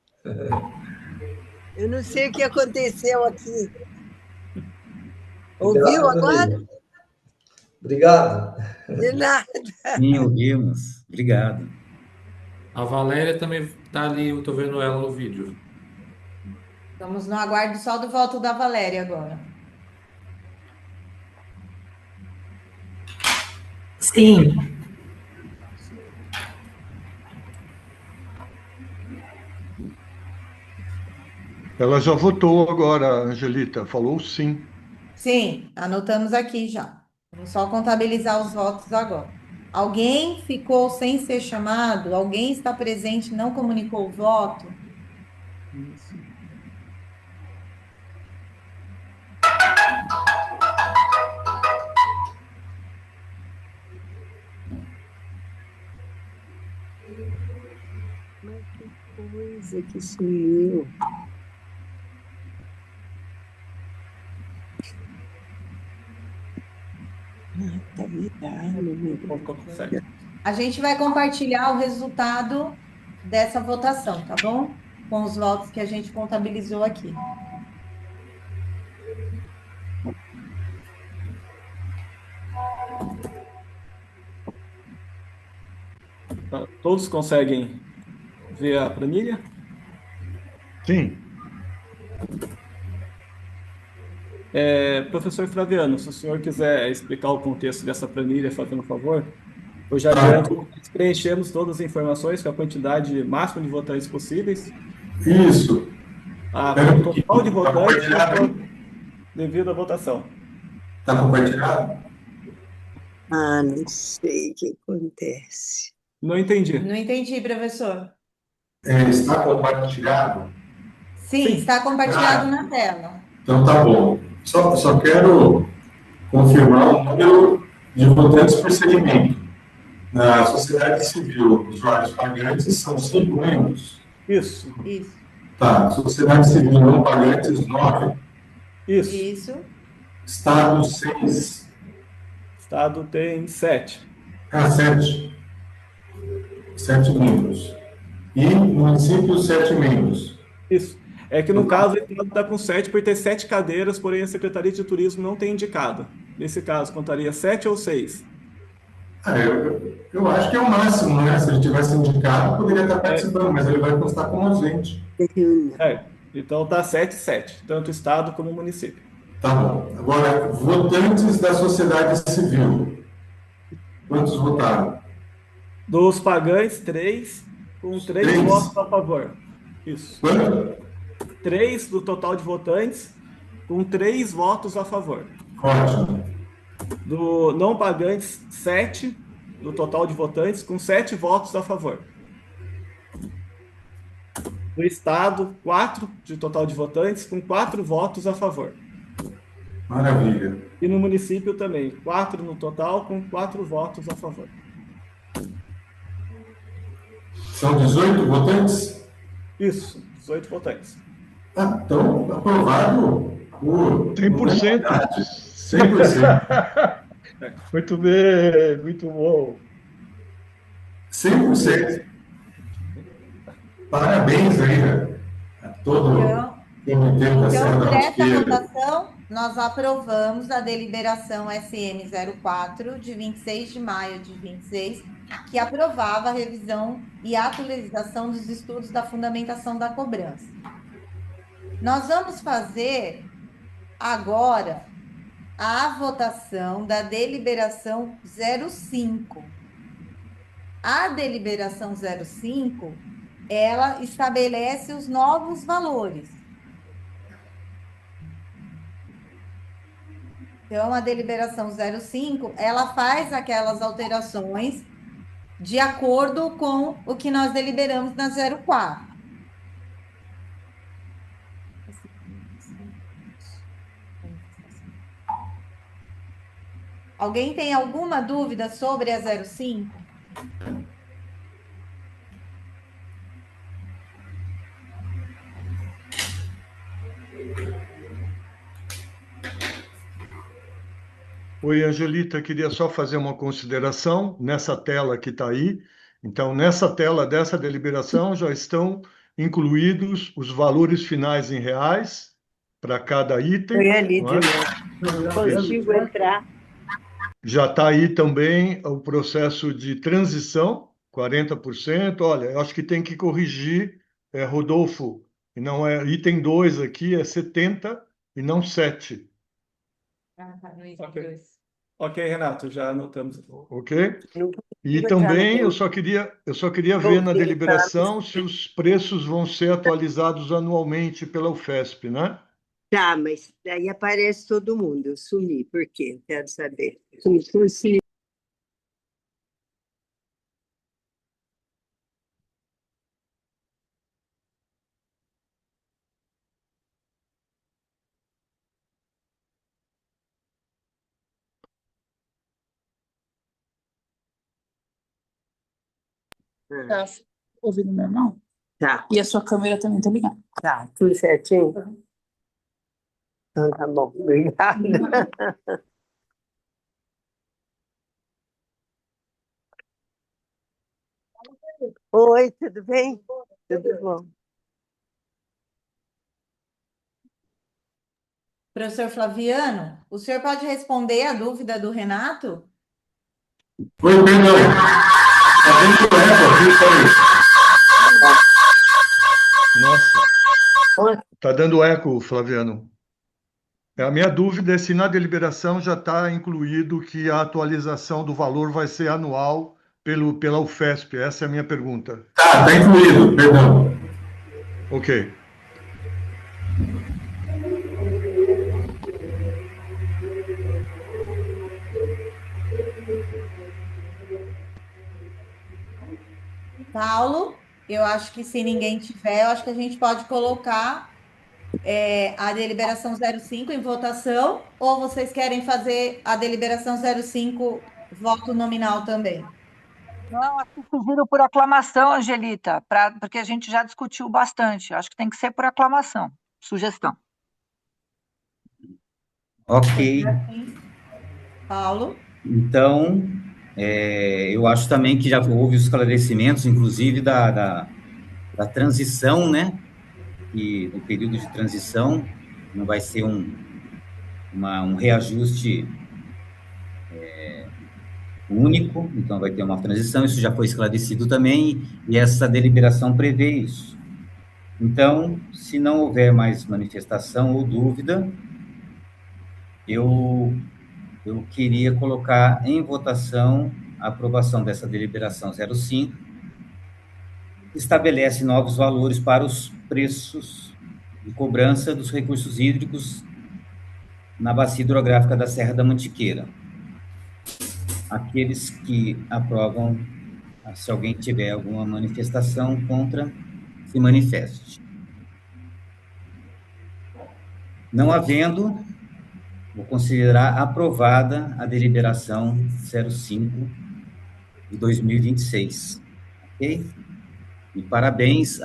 Speaker 18: Eu não sei o que aconteceu aqui. Ouviu agora?
Speaker 17: Obrigado.
Speaker 18: De nada.
Speaker 12: Sim, ouvimos. Obrigado.
Speaker 10: A Valéria também está ali, eu estou vendo ela no vídeo.
Speaker 7: Estamos no aguardo só do voto da Valéria agora.
Speaker 15: Sim.
Speaker 1: Ela já votou agora, Angelita. Falou sim.
Speaker 7: Sim, anotamos aqui já. Vamos só contabilizar os votos agora. Alguém ficou sem ser chamado? Alguém está presente e não comunicou o voto?
Speaker 18: Mas que coisa que sumiu. Tá virado.
Speaker 7: A gente vai compartilhar o resultado dessa votação, tá bom? Com os votos que a gente contabilizou aqui.
Speaker 8: Todos conseguem ver a planilha?
Speaker 1: Sim.
Speaker 8: Professor Flaviano, se o senhor quiser explicar o contexto dessa planilha, fazendo um favor, eu já adianto que nós preenchemos todas as informações com a quantidade máxima de votantes possíveis.
Speaker 14: Isso.
Speaker 8: O total de votantes devido à votação.
Speaker 14: Está compartilhado?
Speaker 18: Ah, não sei o que acontece.
Speaker 8: Não entendi.
Speaker 7: Não entendi, professor.
Speaker 14: Está compartilhado?
Speaker 7: Sim, está compartilhado na tela.
Speaker 14: Então tá bom. Só quero confirmar o número de votantes por segmento. Na sociedade civil, usuários pagantes são 5 membros.
Speaker 8: Isso.
Speaker 7: Isso.
Speaker 14: Tá. Sociedade civil não pagantes, 9.
Speaker 8: Isso.
Speaker 7: Isso.
Speaker 14: Estado, 6.
Speaker 8: Estado tem 7.
Speaker 14: 7. 7 membros. E município, 7 membros.
Speaker 8: Isso. É que no caso o Estado está com 7 por ter 7 cadeiras, porém a Secretaria de Turismo não tem indicado. Nesse caso, contaria 7 ou 6?
Speaker 14: Eu acho que é o máximo, né? Se ele tivesse indicado, poderia estar participando, mas ele vai constar como ausente.
Speaker 8: Então está 7, 7, tanto Estado como município.
Speaker 14: Tá bom. Agora, votantes da sociedade civil. Quantos votaram?
Speaker 8: Dos pagantes, 3, com 3
Speaker 14: Três.
Speaker 8: votos a favor. Isso.
Speaker 14: Quanto?
Speaker 8: 3 do total de votantes, com 3 votos a favor.
Speaker 14: Ótimo.
Speaker 8: Do não pagantes, 7 do total de votantes, com 7 votos a favor. Do Estado, 4 de total de votantes, com 4 votos a favor.
Speaker 14: Maravilha.
Speaker 8: E no município também, 4 no total, com 4 votos a favor.
Speaker 14: São 18 votantes?
Speaker 8: Isso, 18 votantes.
Speaker 14: Ah, então, aprovado por
Speaker 1: 100%.
Speaker 14: 100%.
Speaker 1: Muito bem, muito bom.
Speaker 14: 100%. Parabéns aí, né? A todo o comitê da Serra
Speaker 7: Então,
Speaker 14: da
Speaker 7: por essa
Speaker 14: Mantiqueira.
Speaker 7: votação, nós aprovamos a deliberação SM 04 de 26 de maio de 26, que aprovava a revisão e atualização dos estudos da fundamentação da cobrança. Nós vamos fazer agora a votação da deliberação 05. A deliberação 05, ela estabelece os novos valores. Então, a deliberação 05, ela faz aquelas alterações de acordo com o que nós deliberamos na 04. Alguém tem alguma dúvida sobre a 05?
Speaker 1: Oi, Angelita, queria só fazer uma consideração nessa tela que está aí. Então, nessa tela dessa deliberação já estão incluídos os valores finais em reais para cada item.
Speaker 18: Foi ali
Speaker 1: não é?
Speaker 18: de novo. Não consigo entrar.
Speaker 1: Já está aí também o processo de transição, 40%. Olha, eu acho que tem que corrigir, Rodolfo, e não é item 2 aqui, é 70 e não 7.
Speaker 8: Ok, Renato, já anotamos.
Speaker 1: Ok?
Speaker 18: Não
Speaker 1: E
Speaker 18: consigo entrar
Speaker 1: também
Speaker 18: no
Speaker 1: eu só queria ver na deliberação se os preços vão ser atualizados anualmente pela UFESP, né?
Speaker 18: Tá, mas daí aparece todo mundo. Eu sumi. Por quê? Quero saber. Sumi.
Speaker 2: Tá ouvindo normal?
Speaker 18: Tá.
Speaker 2: E a sua câmera também tá ligada.
Speaker 18: Tá, tudo certinho? Então tá bom, obrigada. Oi, tudo bem? Tudo bom.
Speaker 7: Professor Flaviano, o senhor pode responder a dúvida do Renato?
Speaker 14: Oi, perdão. Tá dando eco aqui, peraí.
Speaker 1: Nossa, está dando eco, Flaviano. A minha dúvida é se na deliberação já está incluído que a atualização do valor vai ser anual pela UFESP. Essa é a minha pergunta.
Speaker 14: Tá incluído, perdão.
Speaker 1: Ok.
Speaker 7: Paulo, eu acho que se ninguém tiver, eu acho que a gente pode colocar a deliberação 05 em votação, ou vocês querem fazer a deliberação 05 voto nominal também?
Speaker 5: Não, acho que sugiro por aclamação, Angelita, porque a gente já discutiu bastante. Acho que tem que ser por aclamação. Sugestão.
Speaker 12: Ok.
Speaker 7: Paulo?
Speaker 12: Então, eu acho também que já houve os esclarecimentos, inclusive, da transição, né? E do período de transição não vai ser um reajuste único, então vai ter uma transição, isso já foi esclarecido também, e essa deliberação prevê isso. Então, se não houver mais manifestação ou dúvida, eu queria colocar em votação a aprovação dessa deliberação 05, que estabelece novos valores para os preços de cobrança dos recursos hídricos na bacia hidrográfica da Serra da Mantiqueira. Aqueles que aprovam, se alguém tiver alguma manifestação contra, se manifeste. Não havendo, vou considerar aprovada a deliberação 05 de 2026. Ok? E parabéns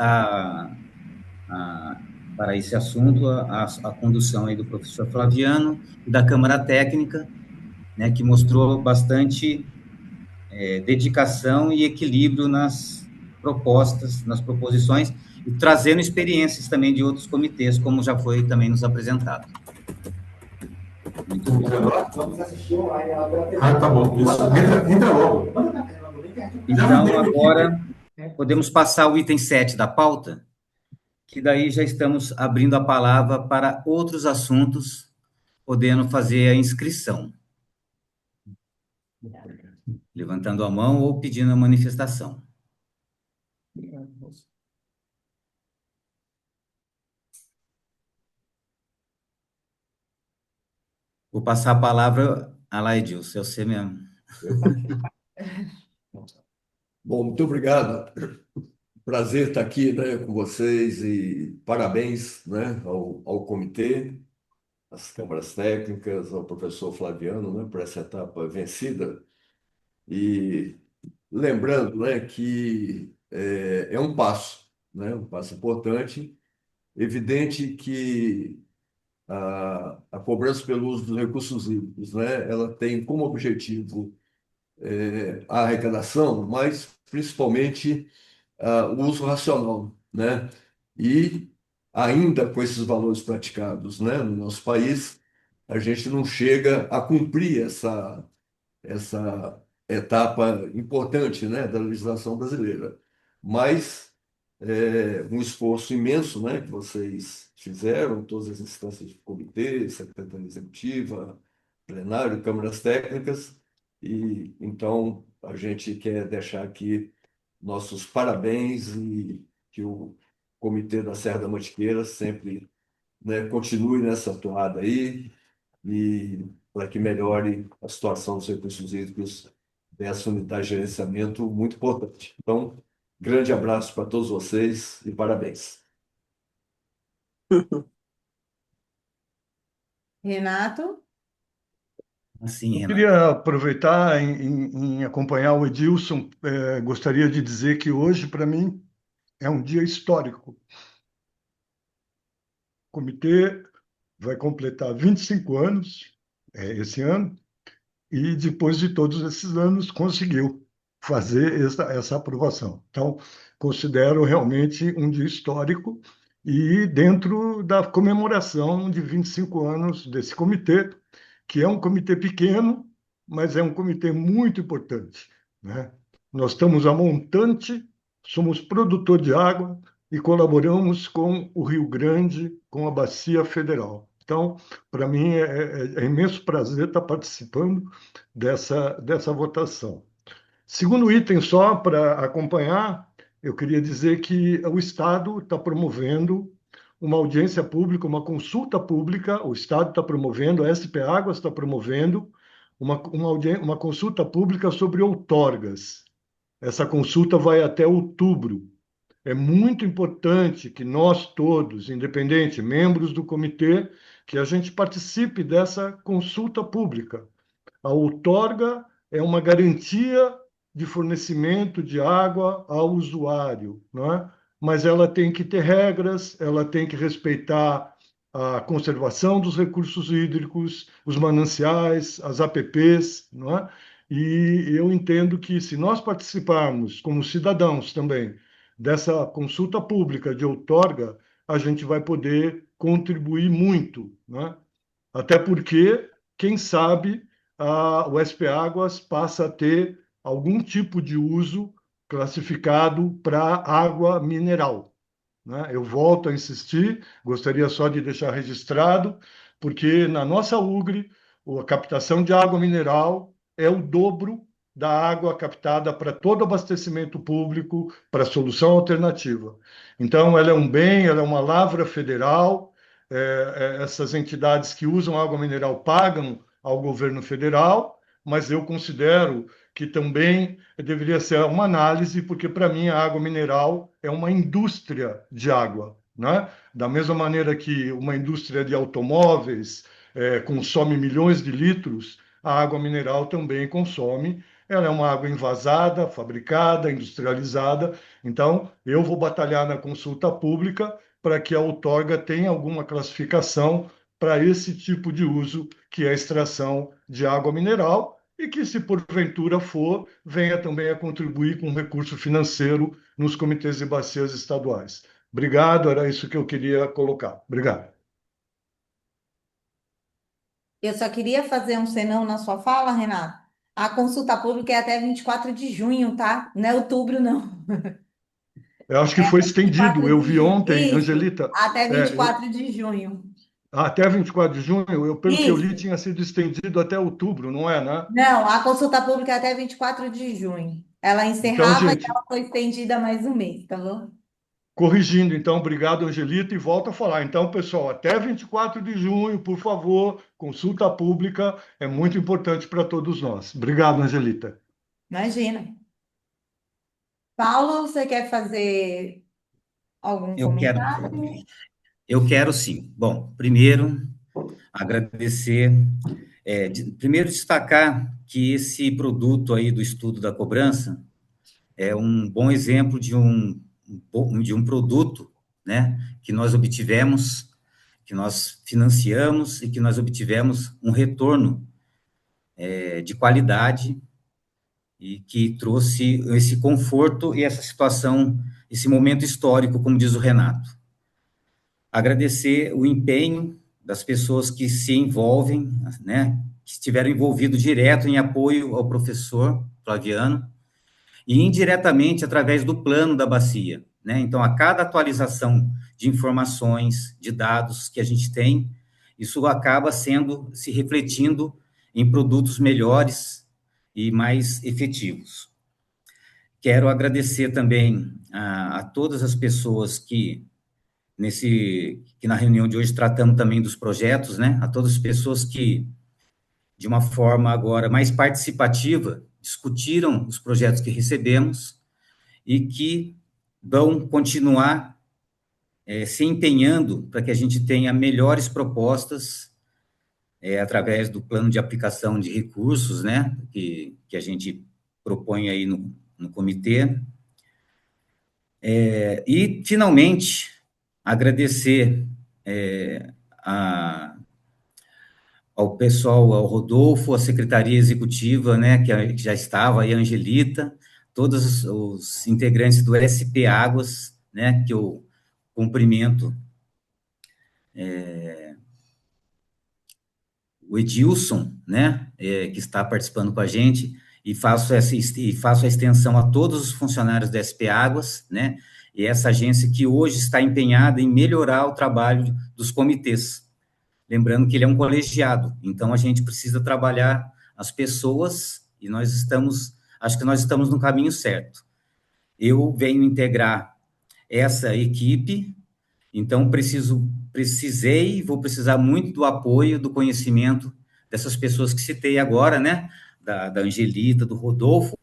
Speaker 12: para esse assunto, a condução aí do professor Flaviano e da Câmara Técnica, né, que mostrou bastante dedicação e equilíbrio nas propostas, nas proposições, e trazendo experiências também de outros comitês, como já foi também nos apresentado. Muito obrigado.
Speaker 14: Tá bom. Isso. Entra logo.
Speaker 12: Então, agora, podemos passar ao item 7 da pauta, que daí já estamos abrindo a palavra para outros assuntos, podendo fazer a inscrição, levantando a mão ou pedindo a manifestação. Vou passar a palavra a lá, Edilson, é você mesmo.
Speaker 19: Bom, muito obrigado. Prazer estar aqui, né, com vocês e parabéns, né, ao comitê, às câmaras técnicas, ao professor Flaviano, né, por essa etapa vencida. E lembrando, né, que é um passo, né, um passo importante. Evidente que a cobrança pelo uso dos recursos hídricos, né, ela tem como objetivo a arrecadação, mas principalmente o uso racional, né? E ainda com esses valores praticados, né, no nosso país, a gente não chega a cumprir essa etapa importante, né, da legislação brasileira. Mas um esforço imenso, né, que vocês fizeram, todas as instâncias de comitê, secretaria executiva, plenário, câmaras técnicas, e então a gente quer deixar aqui nossos parabéns e que o Comitê da Serra da Mantiqueira sempre, né, continue nessa toada aí e para que melhore a situação dos recursos hídricos dessa unidade de gerenciamento muito importante. Então, grande abraço para todos vocês e parabéns.
Speaker 7: Renato?
Speaker 12: Assim,
Speaker 1: Eu
Speaker 12: Renato.
Speaker 1: queria aproveitar em acompanhar o Edilson. Gostaria de dizer que hoje, para mim, é um dia histórico. O comitê vai completar 25 anos esse ano e, depois de todos esses anos, conseguiu fazer essa aprovação. Então, considero realmente um dia histórico e dentro da comemoração de 25 anos desse comitê, que é um comitê pequeno, mas é um comitê muito importante, né? Nós estamos a montante, somos produtor de água e colaboramos com o Rio Grande, com a Bacia Federal. Então, para mim, é imenso prazer estar participando dessa votação. Segundo item, só para acompanhar, eu queria dizer que o Estado está promovendo uma audiência pública, uma consulta pública, o Estado está promovendo, a SP Águas está promovendo uma consulta pública sobre outorgas. Essa consulta vai até outubro. É muito importante que nós todos, independente, membros do comitê, que a gente participe dessa consulta pública. A outorga é uma garantia de fornecimento de água ao usuário, não é? Mas ela tem que ter regras, ela tem que respeitar a conservação dos recursos hídricos, os mananciais, as APPs, não é? E eu entendo que se nós participarmos como cidadãos também dessa consulta pública de outorga, a gente vai poder contribuir muito, né? Até porque, quem sabe, o SP Águas passa a ter algum tipo de uso classificado para água mineral, né? Eu volto a insistir, gostaria só de deixar registrado porque na nossa UGRE, a captação de água mineral é o dobro da água captada para todo abastecimento público, para solução alternativa. Então, ela é um bem, ela é uma lavra federal, essas entidades que usam água mineral pagam ao governo federal, mas eu considero que também deveria ser uma análise, porque para mim a água mineral é uma indústria de água, né? Da mesma maneira que uma indústria de automóveis consome milhões de litros, a água mineral também consome. Ela é uma água envasada, fabricada, industrializada. Então, eu vou batalhar na consulta pública para que a outorga tenha alguma classificação para esse tipo de uso, que é a extração de água mineral, e que, se porventura for, venha também a contribuir com recurso financeiro nos comitês de bacias estaduais. Obrigado, era isso que eu queria colocar. Obrigado.
Speaker 7: Eu só queria fazer um senão na sua fala, Renato. A consulta pública é até 24 de junho, tá? Não é outubro, não.
Speaker 1: Eu acho que foi estendido. Eu vi ontem,
Speaker 7: Isso,
Speaker 1: Angelita.
Speaker 7: até 24 de junho.
Speaker 1: Até 24 de junho, pelo que eu li,
Speaker 7: Isso.
Speaker 1: tinha sido estendido até outubro, não é, né?
Speaker 7: Não, a consulta pública é até 24 de junho. Ela
Speaker 1: Então,
Speaker 7: encerrava e
Speaker 1: gente,
Speaker 7: ela foi estendida mais um mês, tá bom?
Speaker 1: corrigindo, então, obrigado, Angelita, e volto a falar. Então, pessoal, até 24 de junho, por favor, consulta pública é muito importante para todos nós. Obrigado, Angelita.
Speaker 7: Imagina. Paulo, você quer fazer algum
Speaker 12: Eu quero,
Speaker 7: comentário?
Speaker 12: eu quero sim. Bom, primeiro, agradecer, primeiro destacar que esse produto aí do estudo da cobrança é um bom exemplo de um produto, né, que nós obtivemos, que nós financiamos e que nós obtivemos um retorno de qualidade e que trouxe esse conforto e essa situação, esse momento histórico, como diz o Renato. Agradecer o empenho das pessoas que se envolvem, né, que estiveram envolvidos direto em apoio ao professor Flaviano, e indiretamente através do plano da bacia, né? Então, a cada atualização de informações, de dados que a gente tem, isso acaba se refletindo em produtos melhores e mais efetivos. Quero agradecer também a todas as pessoas que na reunião de hoje tratamos também dos projetos, né? A todas as pessoas que, de uma forma agora mais participativa, discutiram os projetos que recebemos e que vão continuar se empenhando para que a gente tenha melhores propostas através do plano de aplicação de recursos, né, que a gente propõe aí no comitê. E, finalmente, agradecer ao pessoal, ao Rodolfo, à Secretaria Executiva, né, que já estava aí, a Angelita, todos os integrantes do SP Águas, né, que eu cumprimento, o Edilson, né, que está participando com a gente, e faço a extensão a todos os funcionários do SP Águas, né, e essa agência que hoje está empenhada em melhorar o trabalho dos comitês. Lembrando que ele é um colegiado, então a gente precisa trabalhar as pessoas, e acho que nós estamos no caminho certo. Eu venho integrar essa equipe, então precisei e vou precisar muito do apoio, do conhecimento dessas pessoas que citei agora, né, da Angelita, do Rodolfo,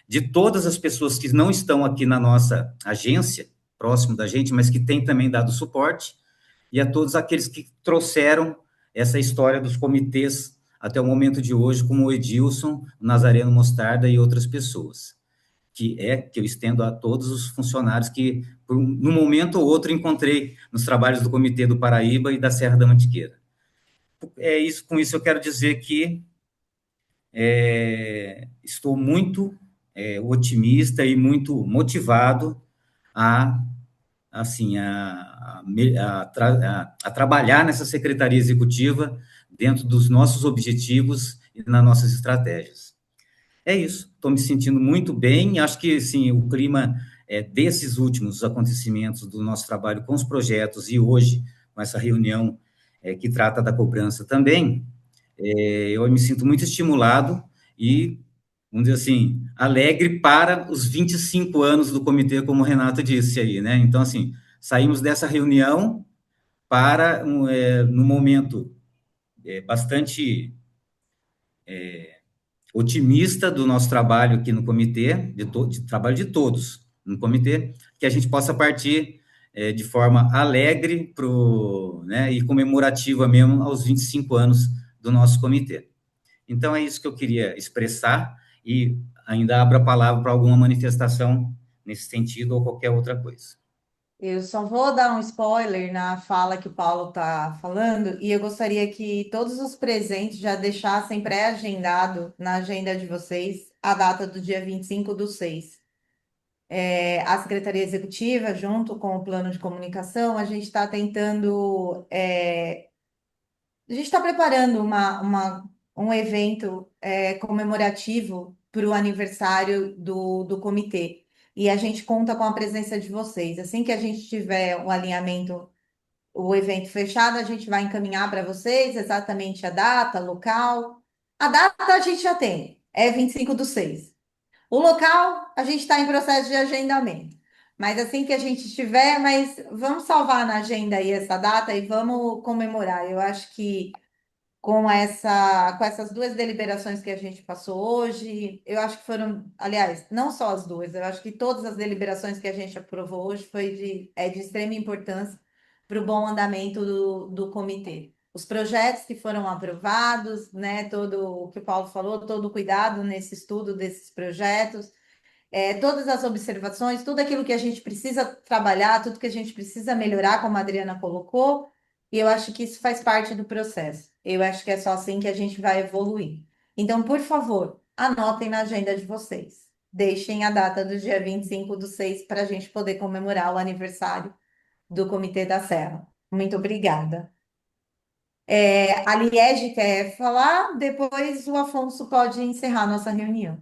Speaker 12: de todas as pessoas que não estão aqui na nossa agência, próximo da gente, mas que têm também dado suporte, e a todos aqueles que trouxeram essa história dos comitês até o momento de hoje, como o Edilson, o Nazareno Mostarda e outras pessoas, que eu estendo a todos os funcionários que, num momento ou outro, encontrei nos trabalhos do Comitê do Paraíba e da Serra da Mantiqueira. Com isso eu quero dizer que estou muito otimista e muito motivado a trabalhar nessa Secretaria Executiva dentro dos nossos objetivos e nas nossas estratégias. É isso, estou me sentindo muito bem, acho que, sim, o clima desses últimos acontecimentos do nosso trabalho com os projetos e hoje, com essa reunião que trata da cobrança também, eu me sinto muito estimulado e, vamos dizer assim, alegre para os 25 anos do comitê, como o Renato disse aí, né? Então, assim, saímos dessa reunião para, no momento bastante otimista do nosso trabalho aqui no comitê, de trabalho de todos no comitê, que a gente possa partir de forma alegre né, e comemorativa mesmo aos 25 anos do nosso comitê. Então, é isso que eu queria expressar e ainda abro a palavra para alguma manifestação nesse sentido ou qualquer outra coisa.
Speaker 7: Eu só vou dar um spoiler na fala que o Paulo está falando, e eu gostaria que todos os presentes já deixassem pré-agendado na agenda de vocês a data do dia 25/6. A Secretaria Executiva, junto com o plano de comunicação, a gente está tentando. A gente está preparando um evento comemorativo para o aniversário do comitê. E a gente conta com a presença de vocês. Assim que a gente tiver o alinhamento, o evento fechado, a gente vai encaminhar para vocês exatamente a data, local. A data a gente já tem, é 25/6. O local, a gente está em processo de agendamento. Mas assim que a gente tiver, mas vamos salvar na agenda aí essa data e vamos comemorar. Eu acho que com essas duas deliberações que a gente passou hoje, eu acho que foram, aliás, não só as duas, eu acho que todas as deliberações que a gente aprovou hoje de extrema importância para o bom andamento do comitê. Os projetos que foram aprovados, né, todo o que o Paulo falou, todo o cuidado nesse estudo desses projetos, todas as observações, tudo aquilo que a gente precisa trabalhar, tudo que a gente precisa melhorar, como a Adriana colocou, e eu acho que isso faz parte do processo. Eu acho que é só assim que a gente vai evoluir. Então, por favor, anotem na agenda de vocês. Deixem a data do dia 25/6 para a gente poder comemorar o aniversário do Comitê da Serra. Muito obrigada. A Liege quer falar, depois o Afonso pode encerrar nossa reunião.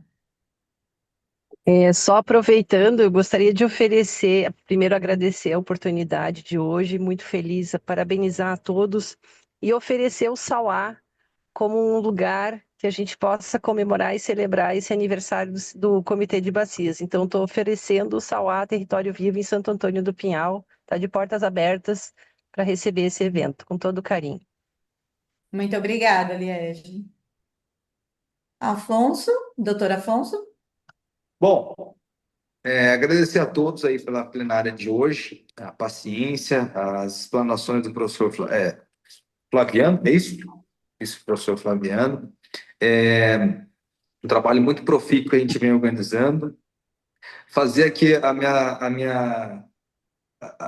Speaker 15: Só aproveitando, eu gostaria de oferecer, primeiro agradecer a oportunidade de hoje, muito feliz, parabenizar a todos e oferecer o Sauá como um lugar que a gente possa comemorar e celebrar esse aniversário do Comitê de Bacias. Então, estou oferecendo o Sauá Território Vivo em Santo Antônio do Pinhal, está de portas abertas para receber esse evento, com todo carinho.
Speaker 7: Muito obrigada, Liege. Afonso, doutor Afonso?
Speaker 3: Bom, agradecer a todos aí pela plenária de hoje, a paciência, as explanações do professor Flaviano, é isso? Isso, professor Flaviano. Um trabalho muito profícuo que a gente vem organizando. Fazer aqui as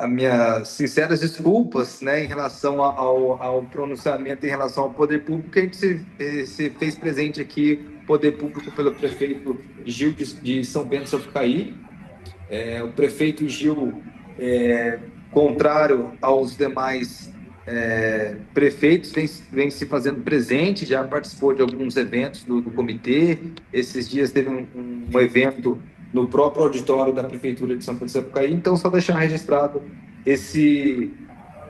Speaker 3: minhas sinceras desculpas, né, em relação ao pronunciamento em relação ao poder público, que a gente se fez presente aqui, poder público pelo prefeito Gil de São Bento do Sapucaí. O prefeito Gil, contrário aos demais prefeitos, vem se fazendo presente, já participou de alguns eventos do comitê. Esses dias teve um evento no próprio auditório da Prefeitura de São Pedro do Sapucaí. Então, só deixar registrado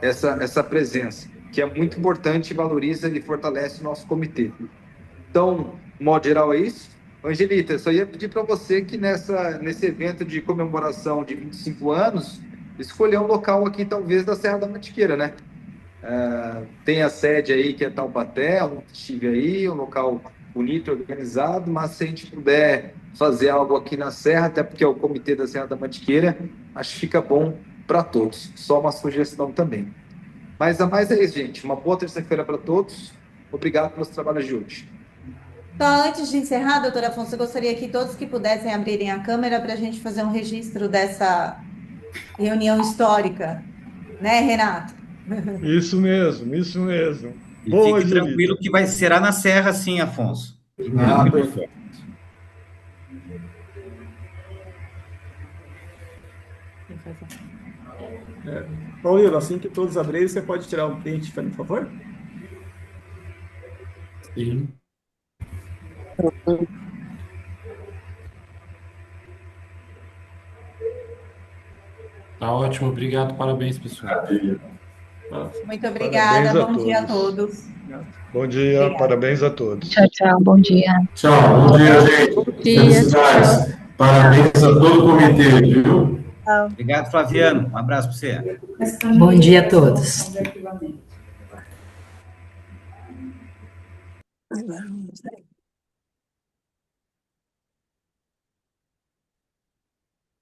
Speaker 3: essa presença, que é muito importante, valoriza e fortalece o nosso comitê. Então, de modo geral, é isso. Angelita, eu só ia pedir para você que nesse evento de comemoração de 25 anos, escolher um local aqui, talvez, da Serra da Mantiqueira, né? Tem a sede aí, que é Taubaté, onde estive aí, um local bonito, organizado, mas se a gente puder fazer algo aqui na Serra, até porque é o comitê da Serra da Mantiqueira, acho que fica bom para todos. Só uma sugestão também. Mas a mais é isso, gente. Uma boa terça-feira para todos. Obrigado pelos trabalhos de hoje.
Speaker 7: Só antes de encerrar, doutor Afonso, eu gostaria que todos que pudessem abrirem a câmera para a gente fazer um registro dessa reunião histórica. Né, Renato?
Speaker 1: Isso mesmo, isso mesmo.
Speaker 12: E
Speaker 1: Boa,
Speaker 12: fique tranquilo que será na Serra, sim, Afonso.
Speaker 3: Perfeito.
Speaker 8: Paulino, assim que todos abrirem, você pode tirar um print, por favor?
Speaker 10: Sim. Tá ótimo, obrigado, parabéns, pessoal.
Speaker 14: Maravilha.
Speaker 7: Muito obrigada,
Speaker 1: Parabéns a
Speaker 7: bom dia a
Speaker 1: todos.
Speaker 7: todos.
Speaker 1: Bom dia,
Speaker 7: Obrigada.
Speaker 1: parabéns a todos.
Speaker 15: Tchau, tchau, bom dia.
Speaker 14: Tchau, bom dia, gente.
Speaker 15: Bom dia,
Speaker 14: Felicidades. Parabéns a todo o comitê, viu?
Speaker 12: Obrigado, Flaviano. Um abraço para você.
Speaker 16: Bom dia a todos.
Speaker 2: Agora, vamos ver.